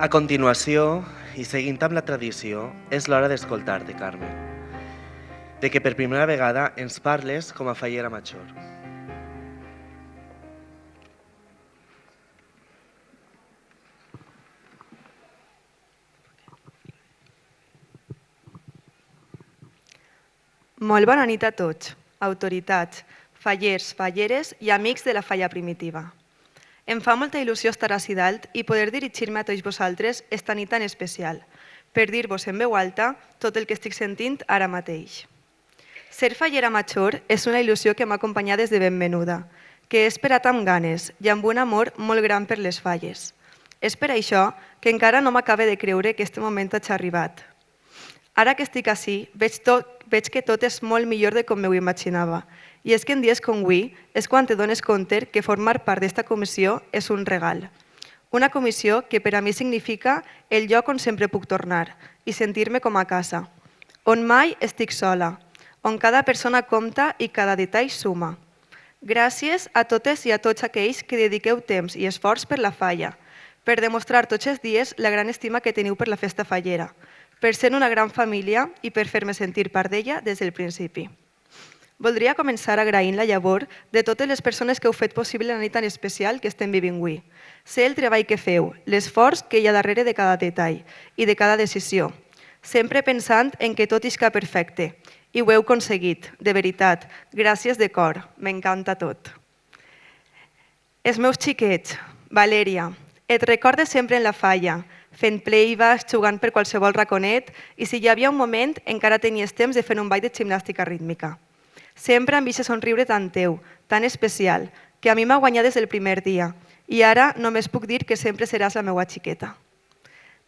A continuació, i seguint amb la tradició, és l'hora d'escoltar-te, Carmen, de que per primera vegada ens parles com a fallera major. Molt bona nit a tots, autoritats, fallers, falleres i amics de la falla primitiva. Em fa molta il·lusió estar ací dalt i poder dirigir-me a tots vosaltres esta nit tan especial, per dir-vos en veu alta tot el que estic sentint ara mateix. Ser fallera major és una il·lusió que m'ha acompanyat des de ben menuda, que he esperat amb ganes i amb un amor molt gran per les falles. És per això que encara no m'acabe de creure que este moment hagi arribat. Ara que estic ací, veig que tot és molt millor de com m'ho imaginava. I és que en dies com avui és quan te dones compte que formar part d'esta comissió és un regal. Una comissió que per a mi significa el lloc on sempre puc tornar i sentir-me com a casa, on mai estic sola, on cada persona compta i cada detall suma. Gràcies a totes i a tots aquells que dediqueu temps i esforç per la falla, per demostrar tots els dies la gran estima que teniu per la festa fallera, per ser una gran família i per fer-me sentir part d'ella des del principi. Voldria començar agraint la llavor de totes les persones que heu fet possible la nit tan especial que estem vivint avui. Sé el treball que feu, l'esforç que hi ha darrere de cada detall i de cada decisió, sempre pensant en que tot isca perfecte. I ho heu aconseguit, de veritat. Gràcies de cor, m'encanta tot. Els meus xiquets, Valèria, et recordes sempre en la falla, fent playbacks, jugant per qualsevol raconet i si hi havia un moment encara tenies temps de fer un ball de gimnàstica rítmica. Sempre amb aquest somriure tan teu, tan especial, que a mi m'ha guanyat des del primer dia i ara només puc dir que sempre seràs la meva xiqueta.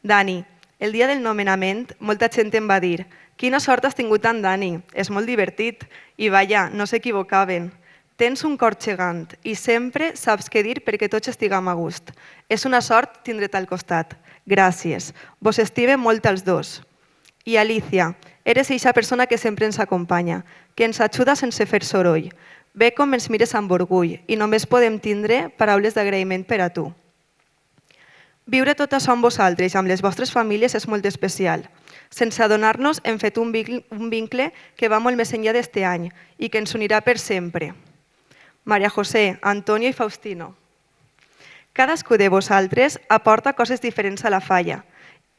Dani, el dia del nomenament molta gent em va dir «Quina sort has tingut amb Dani, és molt divertit» i vaja, no s'equivocaven. Tens un cor gegant i sempre saps què dir perquè tots estiguem a gust. És una sort tindre't al costat. Gràcies. Vos estime molt als dos. I Alicia, eres eixa persona que sempre ens acompanya, que ens ajuda sense fer soroll. Ve com ens mires amb orgull i només podem tindre paraules d'agraïment per a tu. Viure tot això amb vosaltres i amb les vostres famílies és molt especial. Sense adonar-nos hem fet un vincle que va molt més enllà d'este any i que ens unirà per sempre. Maria José, Antonio i Faustino. Cadascú de vosaltres aporta coses diferents a la falla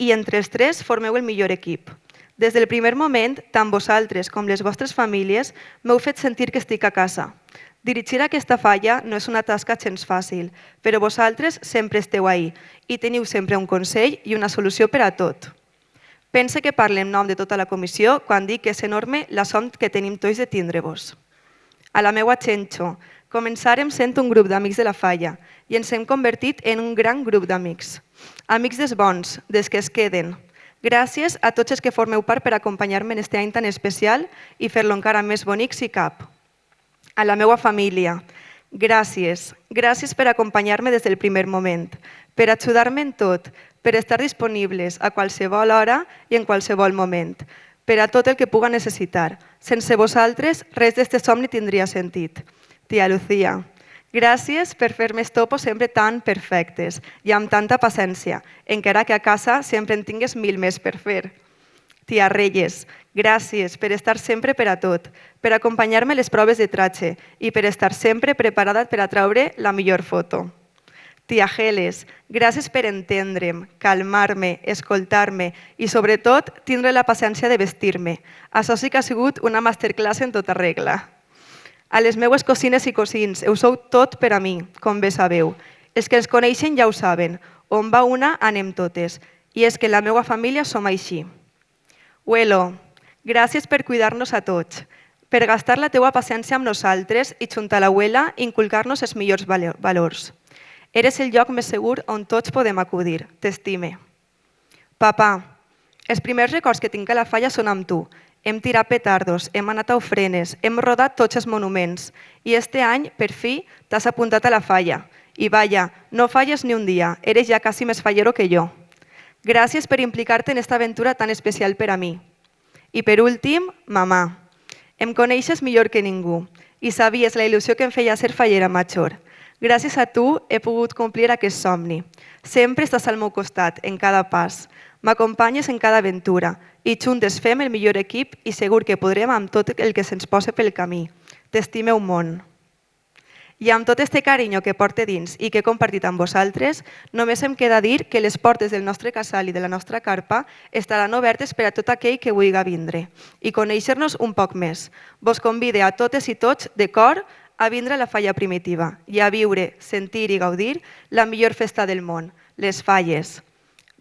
i entre els tres formeu el millor equip. Des del primer moment, tant vosaltres com les vostres famílies m'heu fet sentir que estic a casa. Dirigir aquesta falla no és una tasca gens fàcil, però vosaltres sempre esteu ahí i teniu sempre un consell i una solució per a tot. Pense que parlo en nom de tota la comissió quan dic que és enorme la sort que tenim tots de tindre-vos. A la meua Xenxo, començàrem sent un grup d'amics de la falla i ens hem convertit en un gran grup d'amics. Amics dels bons, dels que es queden. Gràcies a tots els que formeu part per acompanyar-me en aquest any tan especial i fer-lo encara més bonic si cap. A la meva família, Gràcies. Gràcies per acompanyar-me des del primer moment, per ajudar-me en tot, per estar disponibles a qualsevol hora i en qualsevol moment, per a tot el que puga necessitar. Sense vosaltres, res d'este somni tindria sentit. Tia Lucía, gràcies per fer-me topos sempre tan perfectes i amb tanta paciència, encara que a casa sempre en tingues 1000 més per fer. Tia Reyes, gràcies per estar sempre per a tot, per acompanyar-me a les proves de tratge i per estar sempre preparada per a treure la millor foto. Tia Geles, gràcies per entendre'm, calmar-me, escoltar-me i, sobretot, tindre la paciència de vestir-me. Això sí que ha sigut una masterclass en tota regla. A les meues cosines i cosins, ho sou tot per a mi, com bé sabeu. Els que ens coneixen ja ho saben. On va una, anem totes. I és que en la meva família som així. Uelo, gràcies per cuidar-nos a tots, per gastar la teua paciència amb nosaltres i, junt a l'abuela, inculcar-nos els millors valors. Eres el lloc més segur on tots podem acudir. T'estime. Papà, els primers records que tinc a la Falla són amb tu. Hem tirat petardos, hem anat a ofrenes, hem rodat tots els monuments i este any, per fi, t'has apuntat a la Falla. I vaja, no falles ni un dia, eres ja quasi més fallero que jo. Gràcies per implicar-te en esta aventura tan especial per a mi. I per últim, mamà. Em coneixes millor que ningú i sabies la il·lusió que em feia ser fallera major. Gràcies a tu he pogut complir aquest somni. Sempre estàs al meu costat, en cada pas. M'acompanyes en cada aventura i juntes fem el millor equip i segur que podrem amb tot el que se'ns posa pel camí. T'estime un món. I amb tot este carinyo que porte dins i que he compartit amb vosaltres, només em queda dir que les portes del nostre casal i de la nostra carpa estaran obertes per a tot aquell que vulgui vindre i conèixer-nos un poc més. Vos convide a totes i tots, de cor, a vindre a la Falla Primitiva i a viure, sentir i gaudir la millor festa del món, les Falles.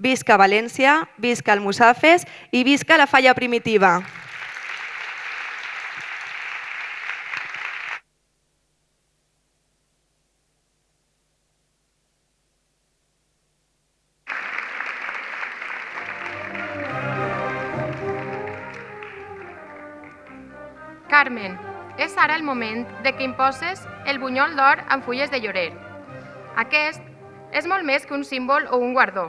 Visca València, visca Almussafes i visca la Falla Primitiva! Carmen, és ara el moment de que imposes el bunyol d'or amb fulles de llorer. Aquest és molt més que un símbol o un guardó.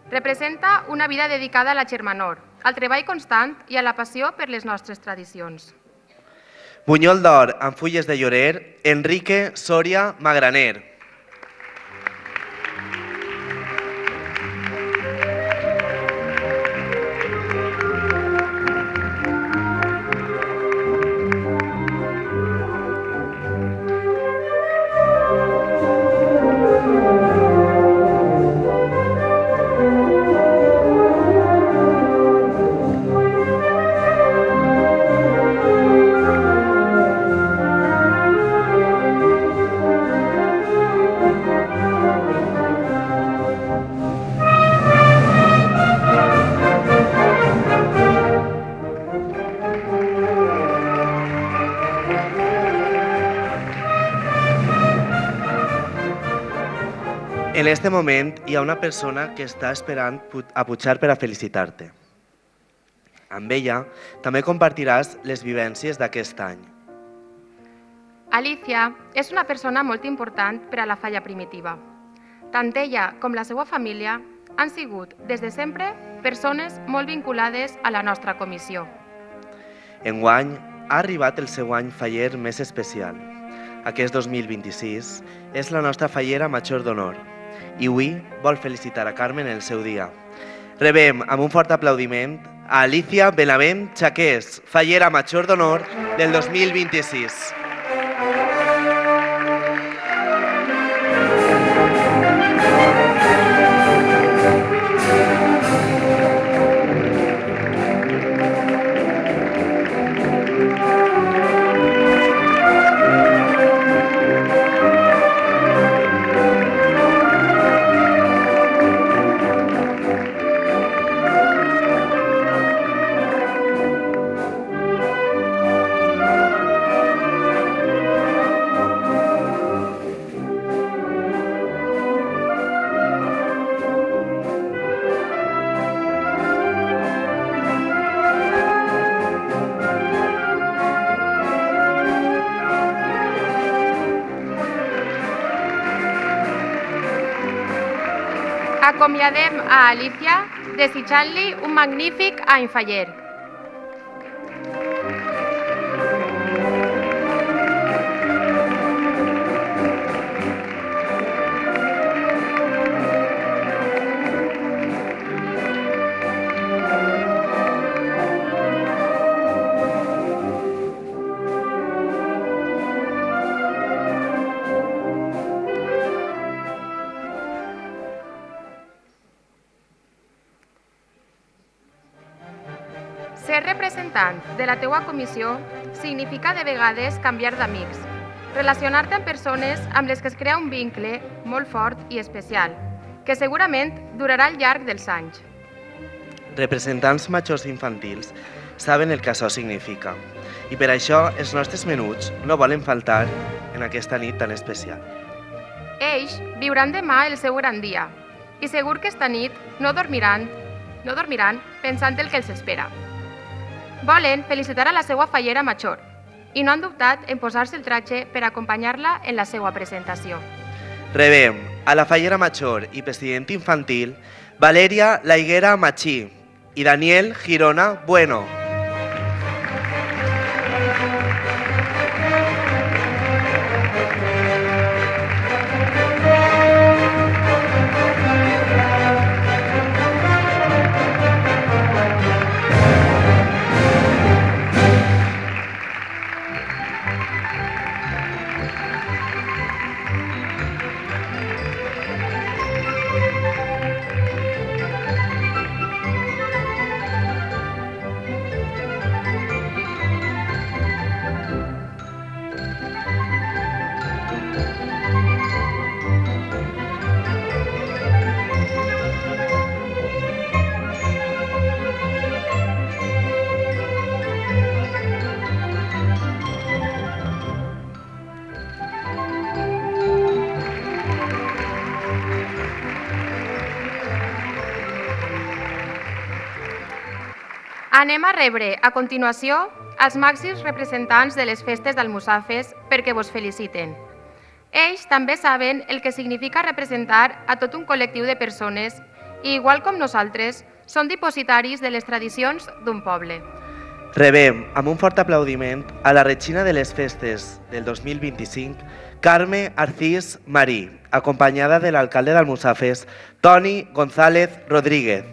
Representa una vida dedicada a la germanor, al treball constant i a la passió per les nostres tradicions. Bunyol d'or amb fulles de llorer, Enrique Soria Magraner. En este moment hi ha una persona que està esperant a pujar per a felicitar-te. Amb ella també compartiràs les vivències d'aquest any. Alicia és una persona molt important per a la Falla Primitiva. Tant ella com la seva família han sigut, des de sempre, persones molt vinculades a la nostra comissió. Enguany ha arribat el seu any faller més especial. Aquest 2026 és la nostra fallera major d'honor i avui vol felicitar a Carmen en el seu dia. Rebem amb un fort aplaudiment a Alicia Benavent Chaqués, fallera major d'honor del 2026. Acomiadem a Alicia desitjant-li un magnífic any faller. Ser representant de la teua comissió significa de vegades canviar d'amics, relacionar-te amb persones amb les que es crea un vincle molt fort i especial, que segurament durarà al llarg dels anys. Representants majors infantils saben el que això significa i per això els nostres menuts no volen faltar en aquesta nit tan especial. Ells viuran demà el seu gran dia i segur que esta nit no dormiran pensant el que els espera. Volen felicitar a la seva fallera major i no han dubtat en posar-se el tratge per acompanyar-la en la seva presentació. Rebem a la fallera major i president infantil Valeria La Higuera Machí i Daniel Girona Bueno. Anem a rebre, a continuació, els màxims representants de les festes d'Almussafes perquè vos feliciten. Ells també saben el que significa representar a tot un col·lectiu de persones i, igual com nosaltres, són dipositaris de les tradicions d'un poble. Rebem amb un fort aplaudiment a la regina de les festes del 2025, Carme Arcís Marí, acompanyada de l'alcalde d'Almussafes, Toni González Rodríguez.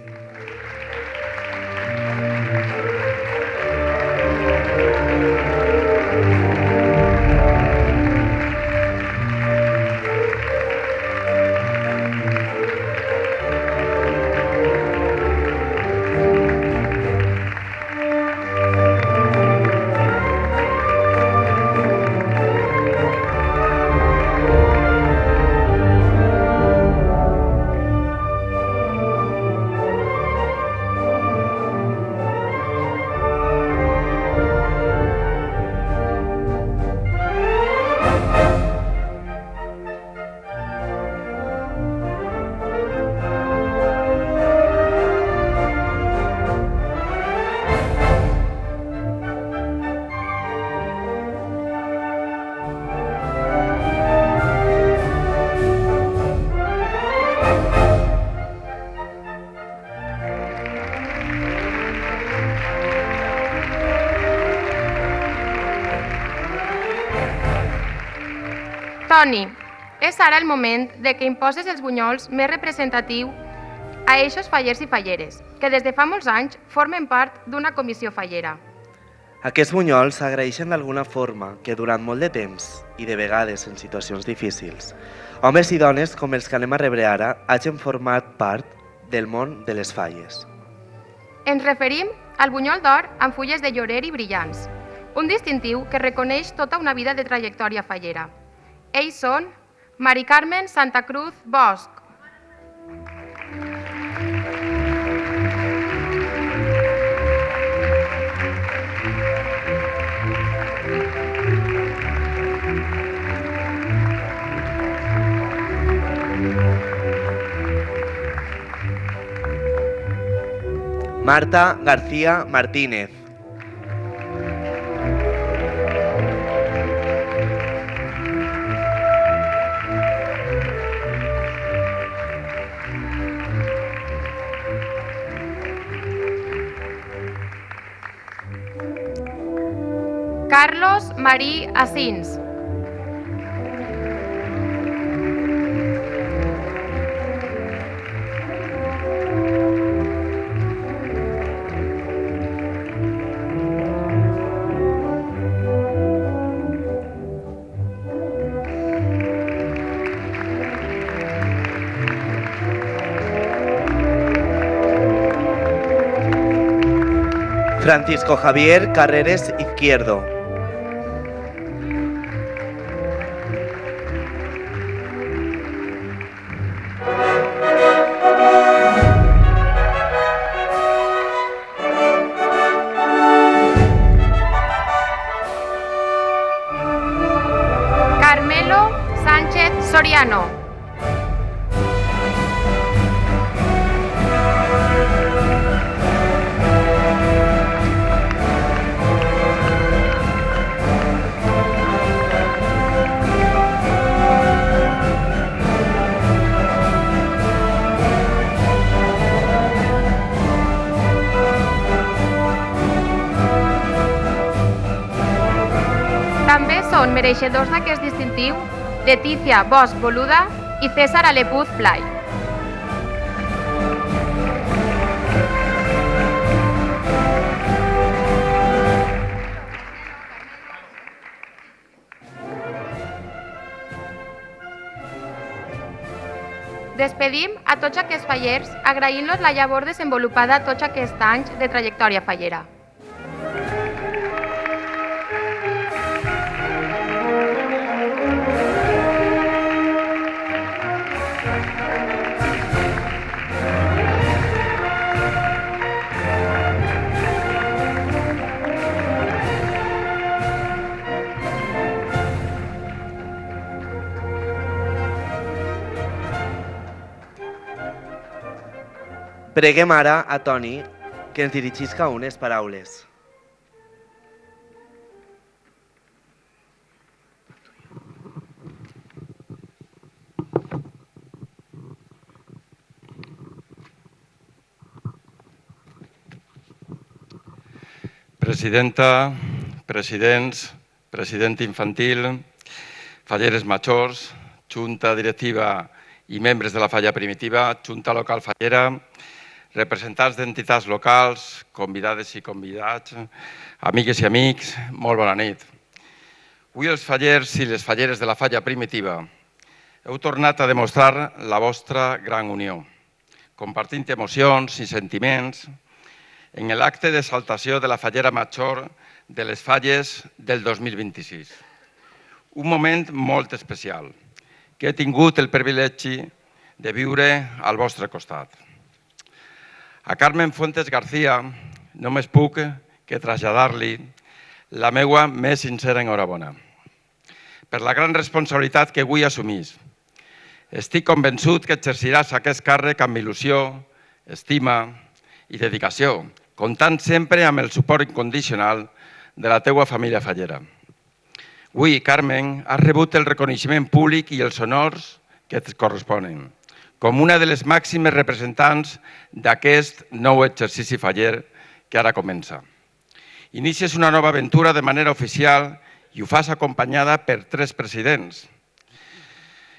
Toni, és ara el moment de que imposes els bunyols més representatius a eixos fallers i falleres, que des de fa molts anys formen part d'una comissió fallera. Aquests bunyols s'agraeixen d'alguna forma que durant molt de temps, i de vegades en situacions difícils, homes i dones com els que anem a rebre ara hagin format part del món de les falles. Ens referim al bunyol d'or amb fulles de llorer i brillants, un distintiu que reconeix tota una vida de trajectòria fallera. Ells són Mari Carmen Santa Cruz Bosch, Marta García Martínez, Carlos Marí Asins. Francisco Javier Carreres Izquierdo. Carmelo Sánchez Soriano. També són mereixedors d'aquest distintiu Letícia Bosch Boluda i César Alepuz Blay. Despedim a tots aquests fallers agraint-los la llavor desenvolupada tots aquests anys de trajectòria fallera. Preguem ara a Toni que ens dirigisca unes paraules. Presidenta, presidents, president infantil, falleres majors, junta directiva i membres de la falla primitiva, junta local fallera, representants d'entitats locals, convidades i convidats, amigues i amics, molt bona nit. Avui els fallers i les falleres de la falla primitiva heu tornat a demostrar la vostra gran unió, compartint emocions i sentiments en l'acte d'exaltació de la fallera major de les falles del 2026. Un moment molt especial que he tingut el privilegi de viure al vostre costat. A Carmen Fuentes García només puc que traslladar-li la meva més sincera enhorabona per la gran responsabilitat que avui assumís. Estic convençut que exerciràs aquest càrrec amb il·lusió, estima i dedicació, comptant sempre amb el suport incondicional de la teua família fallera. Avui, Carmen, has rebut el reconeixement públic i els honors que et corresponen, com una de les màximes representants d'aquest nou exercici faller que ara comença. Inicies una nova aventura de manera oficial i ho fas acompanyada per 3 presidents,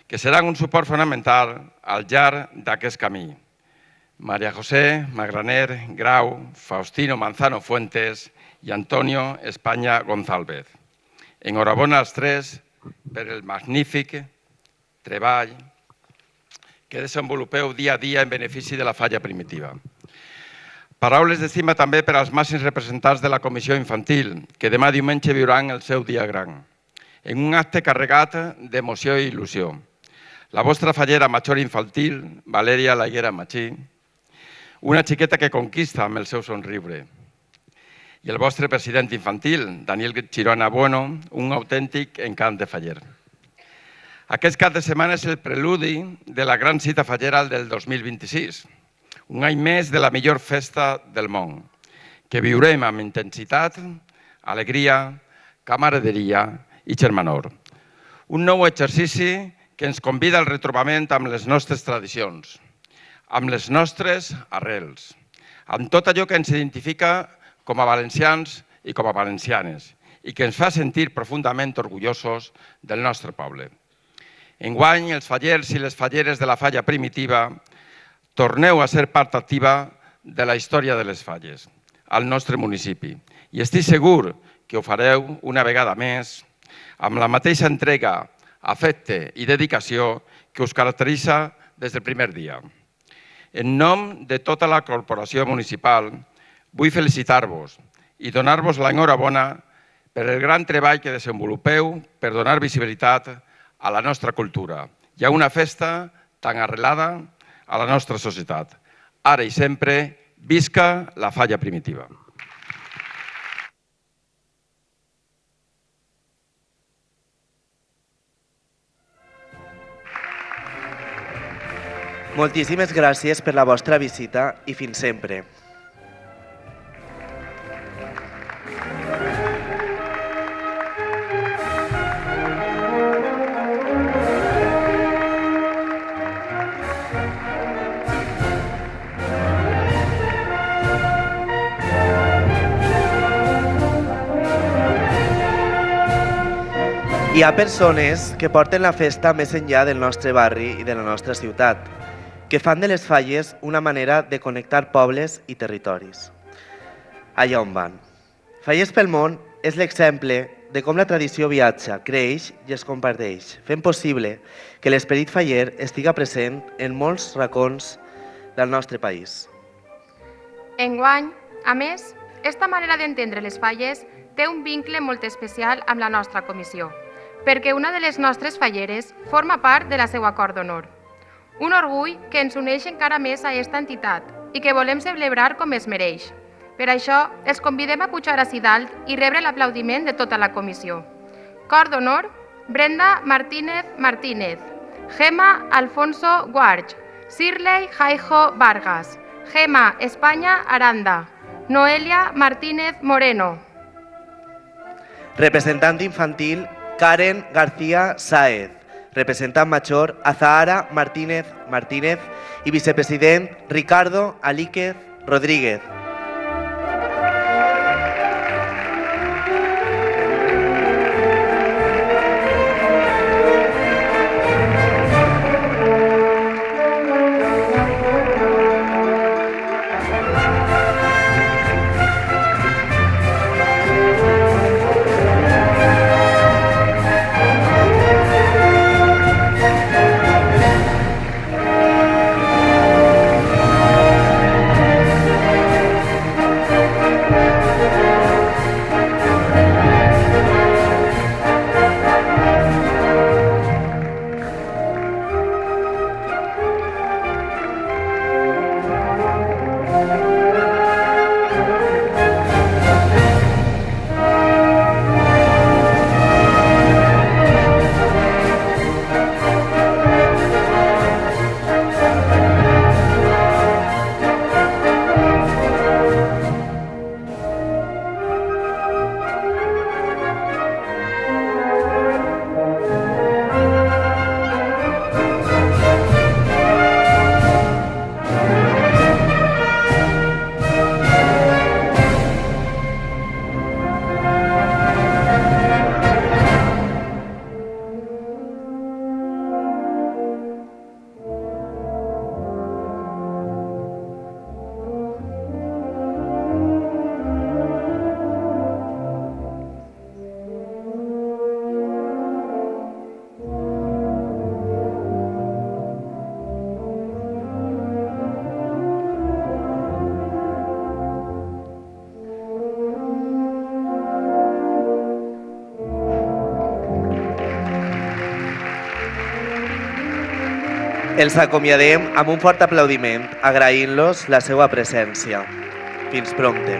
que seran un suport fonamental al llarg d'aquest camí. María José Magraner Grau, Faustino Manzano Fuentes i Antonio España González. Enhorabona als 3 per el magnífic treball que desenvolupeu dia a dia en benefici de la falla primitiva. Paraules d'estima també per als màxims representants de la Comissió Infantil, que demà diumenge viuran el seu dia gran, en un acte carregat d'emoció i il·lusió. La vostra fallera major infantil, Valeria Laguera Machí, una xiqueta que conquista amb el seu somriure. I el vostre president infantil, Daniel Girona Bueno, un autèntic encant de faller. Aquest cap de setmana és el preludi de la gran cita fallera del 2026, un any més de la millor festa del món, que viurem amb intensitat, alegria, camaraderia i germanor. Un nou exercici que ens convida al retrobament amb les nostres tradicions, amb les nostres arrels, amb tot allò que ens identifica com a valencians i com a valencianes, i que ens fa sentir profundament orgullosos del nostre poble. Enguany, els fallers i les falleres de la falla primitiva torneu a ser part activa de la història de les falles al nostre municipi i estic segur que ho fareu una vegada més amb la mateixa entrega, afecte i dedicació que us caracteritza des del primer dia. En nom de tota la corporació municipal, vull felicitar-vos i donar-vos l'enhorabona per el gran treball que desenvolupeu per donar visibilitat a la nostra cultura i a una festa tan arrelada a la nostra societat. Ara i sempre, visca la falla primitiva. Moltíssimes gràcies per la vostra visita i fins sempre. Hi ha persones que porten la festa més enllà del nostre barri i de la nostra ciutat, que fan de les falles una manera de connectar pobles i territoris. Allà on van. Falles pel món és l'exemple de com la tradició viatja, creix i es comparteix, fent possible que l'esperit faller estiga present en molts racons del nostre país. Enguany, a més, esta manera d'entendre les falles té un vincle molt especial amb la nostra comissió, perquè una de les nostres falleres forma part de la seva acord d'honor. Un orgull que ens uneix encara més a aquesta entitat i que volem celebrar com es mereix. Per això, els convidem a pujar ací dalt i rebre l'aplaudiment de tota la comissió. Cor d'honor, Brenda Martínez Martínez, Gemma Alfonso Guarch, Sirley Jaijo Vargas, Gemma España Aranda, Noelia Martínez Moreno. Representant infantil, Karen García Sáez. Representant major, Azahara Martínez Martínez i vicepresident, Ricardo Alíquez Rodríguez. Els acomiadem amb un fort aplaudiment, agraint-los la seva presència. Fins prompte.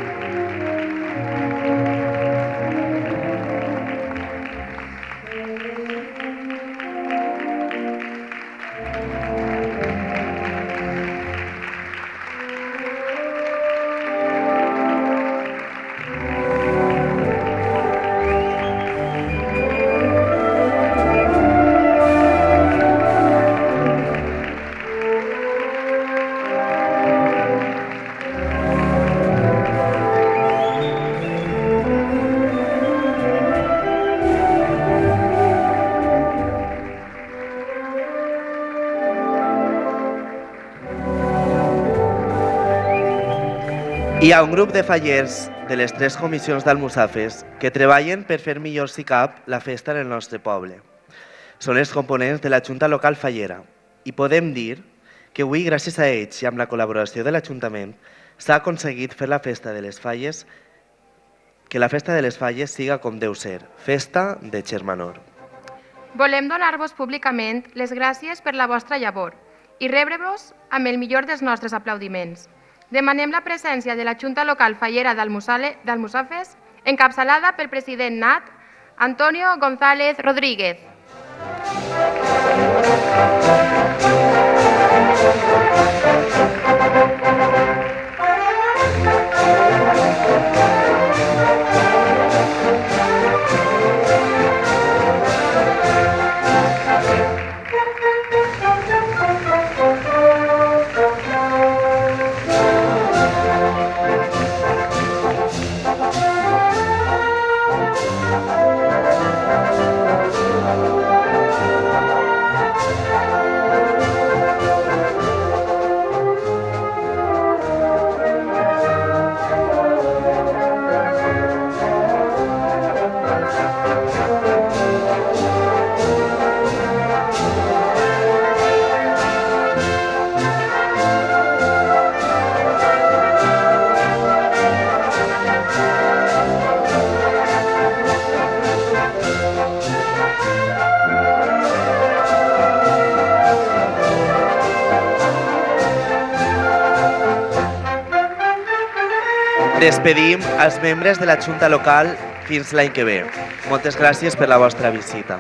Hi ha un grup de fallers de les 3 comissions d'Almussafes que treballen per fer millor si cap la festa en el nostre poble. Són els components de la Junta Local Fallera i podem dir que avui, gràcies a ells i amb la col·laboració de l'Ajuntament, s'ha aconseguit fer la festa de les falles, que la festa de les falles siga com deu ser, festa de Xermanor. Volem donar-vos públicament les gràcies per la vostra llavor i rebre-vos amb el millor dels nostres aplaudiments. Demanem la presència de la Junta Local Fallera d'Almussafes, encapçalada pel president nat, Antonio González Rodríguez. Despedim als membres de la Junta Local fins l'any que ve. Moltes gràcies per la vostra visita.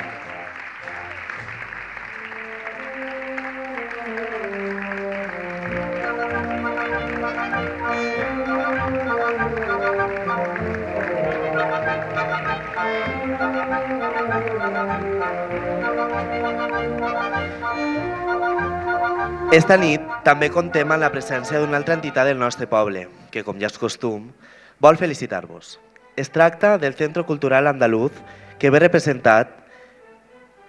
Esta nit també contem amb la presència d'una altra entitat del nostre poble, que, com ja és costum, vol felicitar-vos. Es tracta del Centro Cultural Andaluz, que ve representat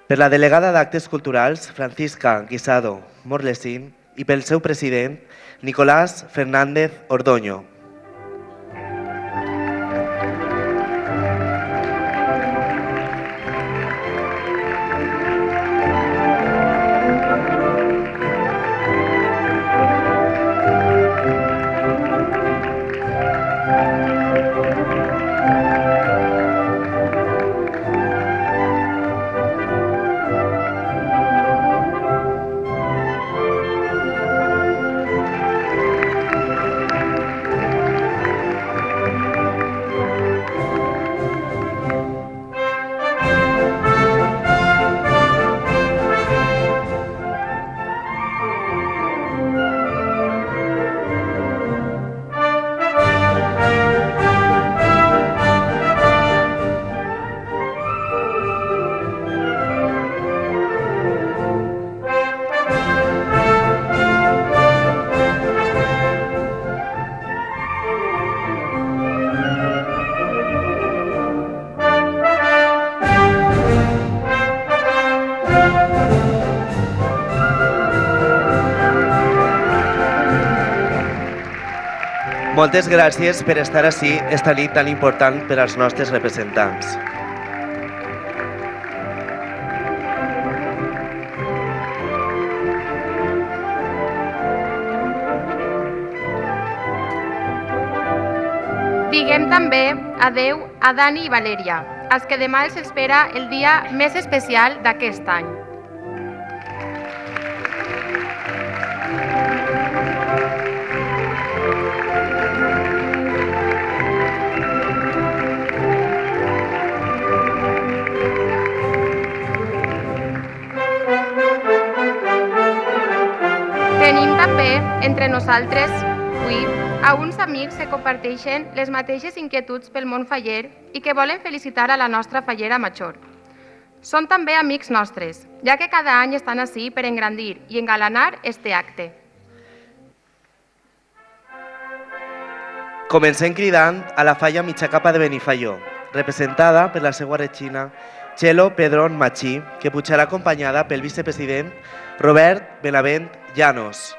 per la delegada d'Actes Culturals, Francisca Guisado Morlesín, i pel seu president, Nicolás Fernández Ordoño. Moltes gràcies per estar ací esta nit tan important per als nostres representants. Diguem també adeu a Dani i Valèria, als que demà els espera el dia més especial d'aquest any. Tenim també entre nosaltres avui a uns amics que comparteixen les mateixes inquietuds pel món faller i que volen felicitar a la nostra fallera major. Són també amics nostres, ja que cada any estan ací per engrandir i engalanar este acte. Comencem cridant a la falla Mitjacapa de Benifaió, representada per la seva regina Txelo Pedrón Machí, que pujarà acompanyada pel vicepresident Robert Benavent Llanos.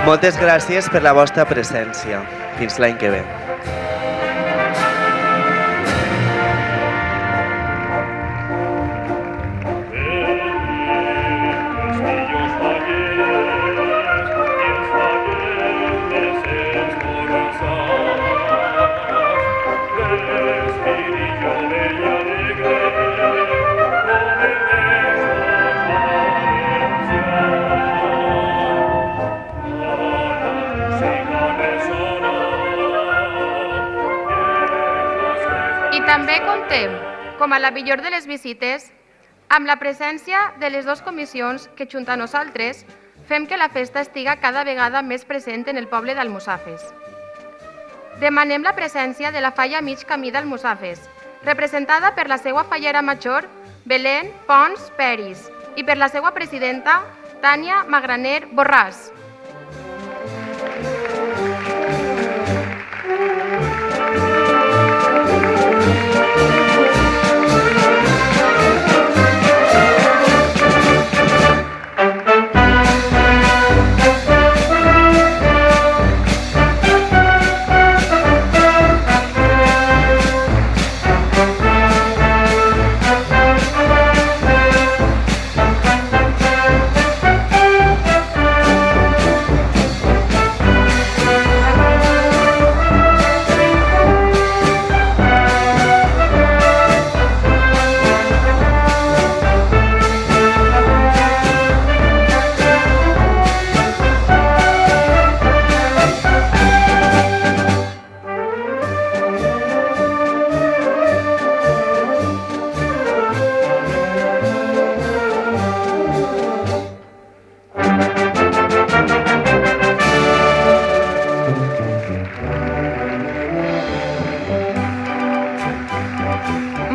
Moltes gràcies per la vostra presència. Fins l'any que ve. També comptem, com a la millor de les visites, amb la presència de les dues comissions que, junt a nosaltres, fem que la festa estiga cada vegada més present en el poble d'Almussafes. Demanem la presència de la falla mig camí d'Almussafes, representada per la seva fallera major, Belén Pons Peris, i per la seva presidenta, Tània Magraner Borràs.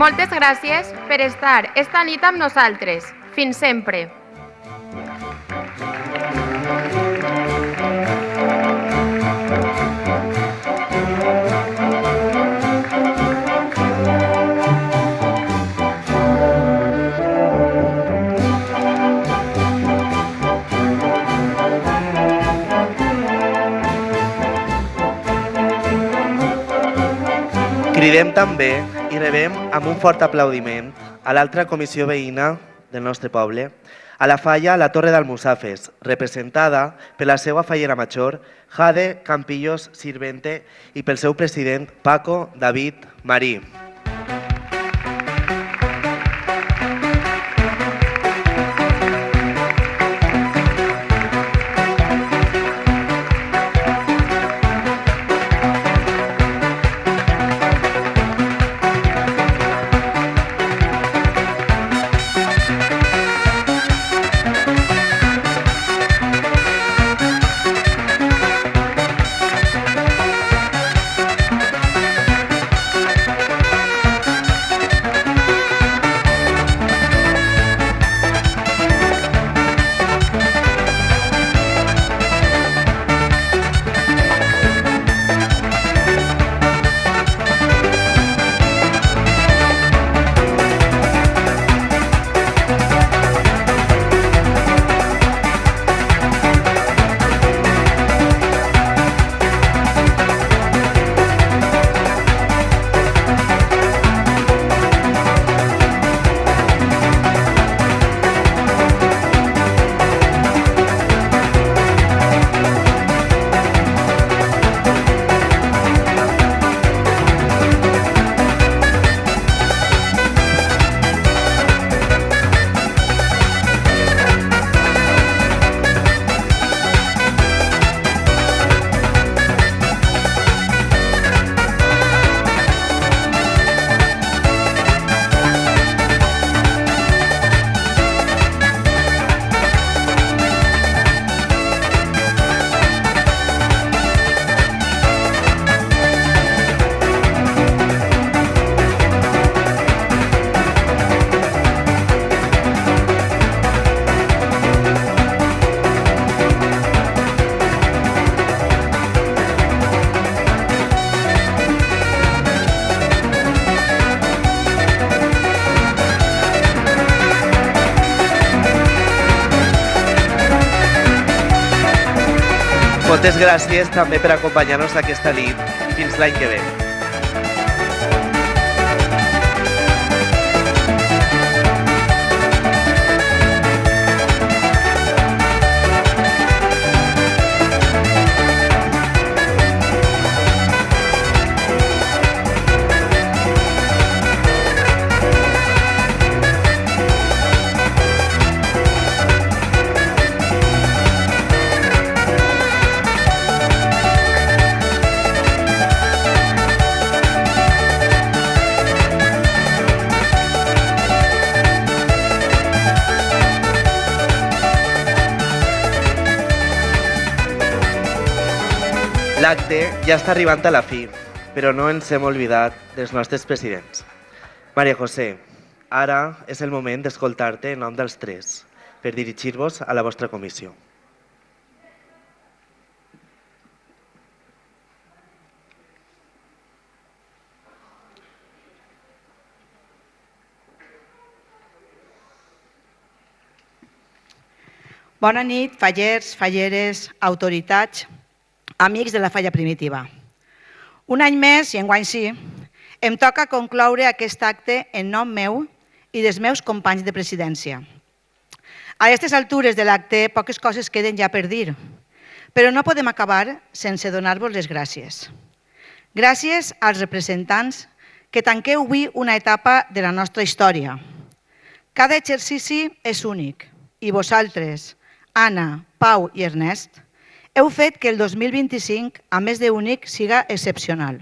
Moltes gràcies per estar esta nit amb nosaltres. Fins sempre. Cridem també i rebem amb un fort aplaudiment a l'altra comissió veïna del nostre poble, a la falla La Torre d'Almussafes, representada per la seva fallera major, Jade Campillos Sirvente, i pel seu president, Paco David Marí. Moltes gràcies també per acompanyar-nos aquesta nit i fins l'any que ve. L'acte ja està arribant a la fi, però no ens hem oblidat dels nostres presidents. Maria José, ara és el moment d'escoltar-te en nom dels tres, per dirigir-vos a la vostra comissió. Bona nit, fallers, falleres, autoritats, amics de la Falla Primitiva. Un any més, i enguany sí, em toca concloure aquest acte en nom meu i dels meus companys de presidència. A aquestes altures de l'acte poques coses queden ja per dir, però no podem acabar sense donar-vos les gràcies. Gràcies als representants que tanqueu avui una etapa de la nostra història. Cada exercici és únic i vosaltres, Anna, Pau i Ernest, heu fet que el 2025, a més d'únic, siga excepcional.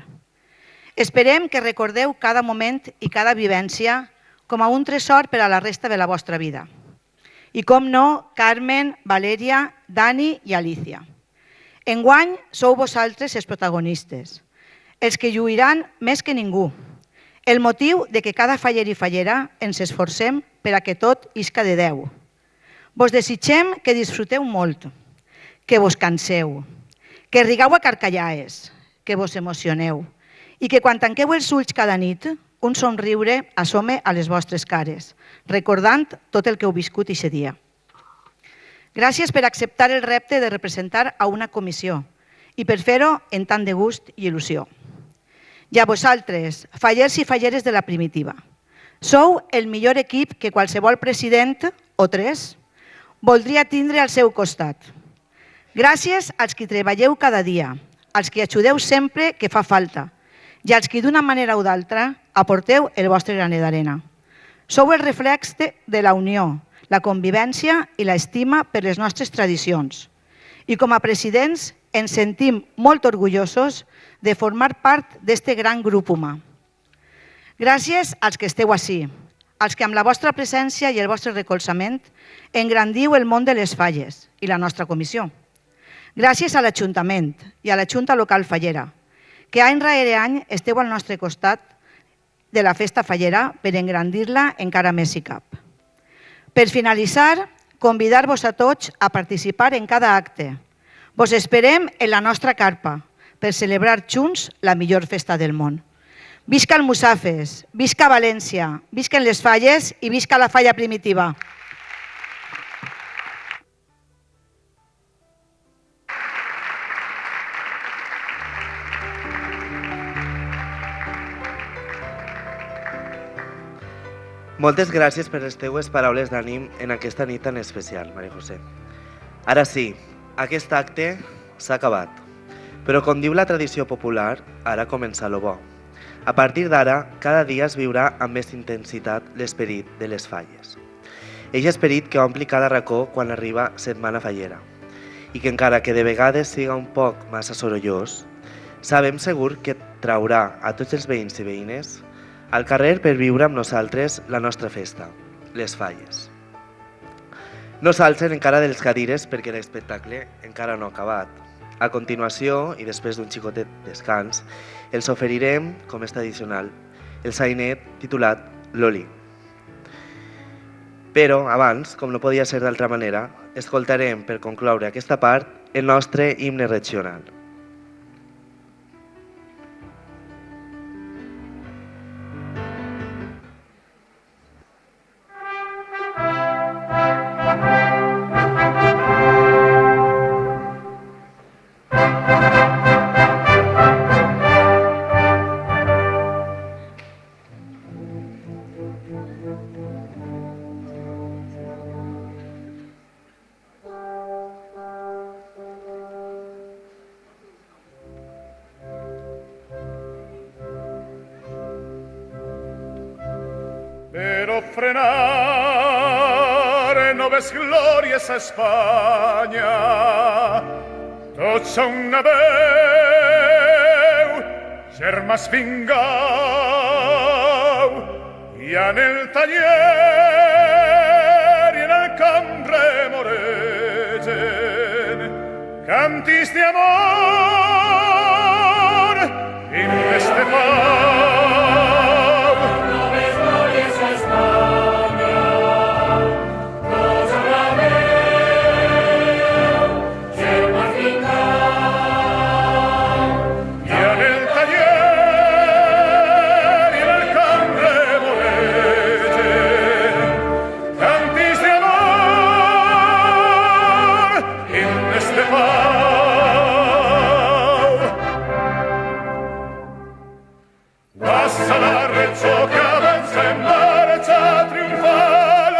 Esperem que recordeu cada moment i cada vivència com a un tresor per a la resta de la vostra vida. I com no, Carmen, Valeria, Dani i Alicia. Enguany sou vosaltres els protagonistes, els que lluiran més que ningú. El motiu de que cada faller i fallera ens esforcem per a que tot isca de Déu. Vos desitgem que disfruteu molt, que vos canseu, que rigueu a carcallaes, que vos emocioneu i que quan tanqueu els ulls cada nit, un somriure assome a les vostres cares, recordant tot el que heu viscut aquest dia. Gràcies per acceptar el repte de representar a una comissió i per fer-ho en tant de gust i il·lusió. I a vosaltres, fallers i falleres de la Primitiva, sou el millor equip que qualsevol president, o tres, voldria tindre al seu costat. Gràcies als que treballeu cada dia, als que ajudeu sempre que fa falta i als que d'una manera o d'altra aporteu el vostre granet d'arena. Sou el reflex de la unió, la convivència i l'estima per les nostres tradicions. I com a presidents ens sentim molt orgullosos de formar part d'aquest gran grup humà. Gràcies als que esteu ací, als que amb la vostra presència i el vostre recolzament engrandiu el món de les falles i la nostra comissió. Gràcies a l'Ajuntament i a la Junta Local Fallera, que any rere any esteu al nostre costat de la festa fallera per engrandir-la encara més si cap. Per finalitzar, convidar-vos a tots a participar en cada acte. Vos esperem en la nostra carpa per celebrar junts la millor festa del món. Visca el Musafes, visca València, visquen les falles i visca la Falla Primitiva. Moltes gràcies per les teues paraules d'ànim en aquesta nit tan especial, Maria José. Ara sí, aquest acte s'ha acabat, però com diu la tradició popular, ara comença lo bo. A partir d'ara, cada dia es viurà amb més intensitat l'esperit de les falles. Eixe esperit que ompli cada racó quan arriba Setmana Fallera i que encara que de vegades siga un poc massa sorollós, sabem segur que traurà a tots els veïns i veïnes al carrer per viure amb nosaltres la nostra festa, les falles. No s'alcen encara dels cadires perquè l'espectacle encara no ha acabat. A continuació, i després d'un xicotet descans, els oferirem, com és tradicional, el sainet titulat Loli. Però abans, com no podia ser d'altra manera, escoltarem per concloure aquesta part el nostre himne regional. frenar, no ves glòries a Espanya. Tots som una veu, germans vingueu, i en el taller i en el camp remoregen cantis d'amor i de pau. No ves glòries a Espanya, tots a la veu, germans vingueu, i en el taller i en el camp remoregen cantis d'amor i de pau. Passa la regió que avança en marxa triomfal.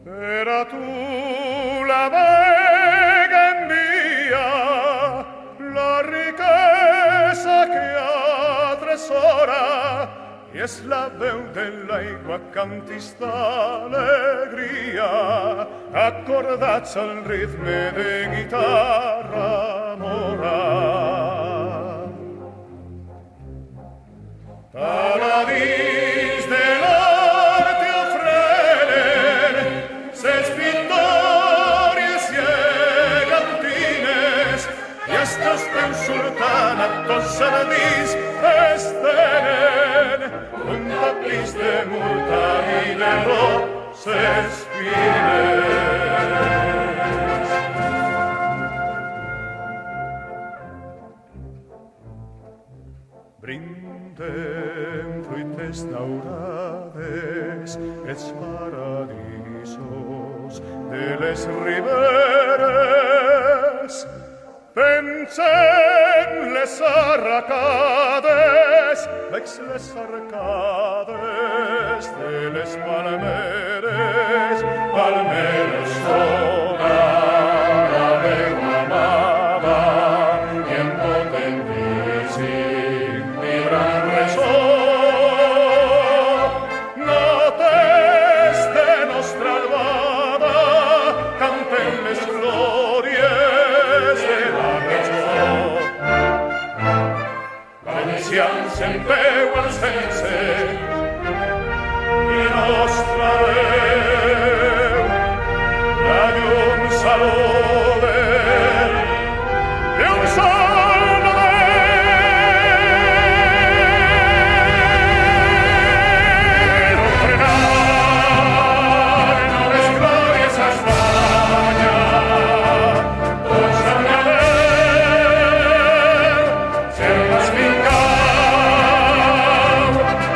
Per a tu la vega envia la riquesa que atresora i és la veu de l'aigua cantis d'alegria acordats al ritme de guitarra mora. Paladins de l'art ofrenen ses victòries gegantines i estos peus surtant a tots jardins estenen un tapís de murta i de roses fines. Brinden fruites daurades els paradisos de les riberes. Pensen les arracades, veig les arcades de les palmeres, palmeres tocar la veu amada i en potentíssim vibrant ressò. Notes de nostra albada canten les glòries de la regió. Valencians en peu al sense i nostra veu la llum salode d'un sol novel. No frenar, no ves glòries a Espanya, tots a la veu, germans vingueu,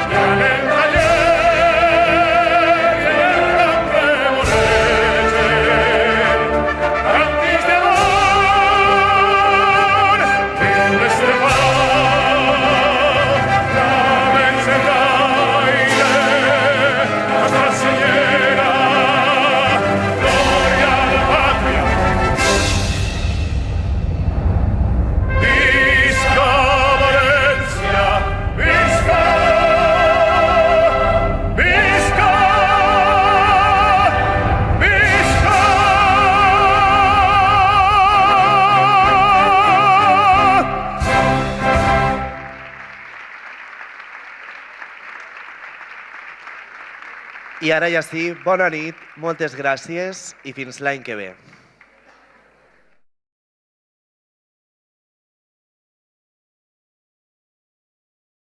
i en el taller i en el camp remoregen cantis d'amor dignes de pau. Clamens en l'aire, Nostra Senyera, glòria a la pàtria. Visca València, visca, visca, visca. I ara ja sí, bona nit, moltes gràcies i fins l'any que ve.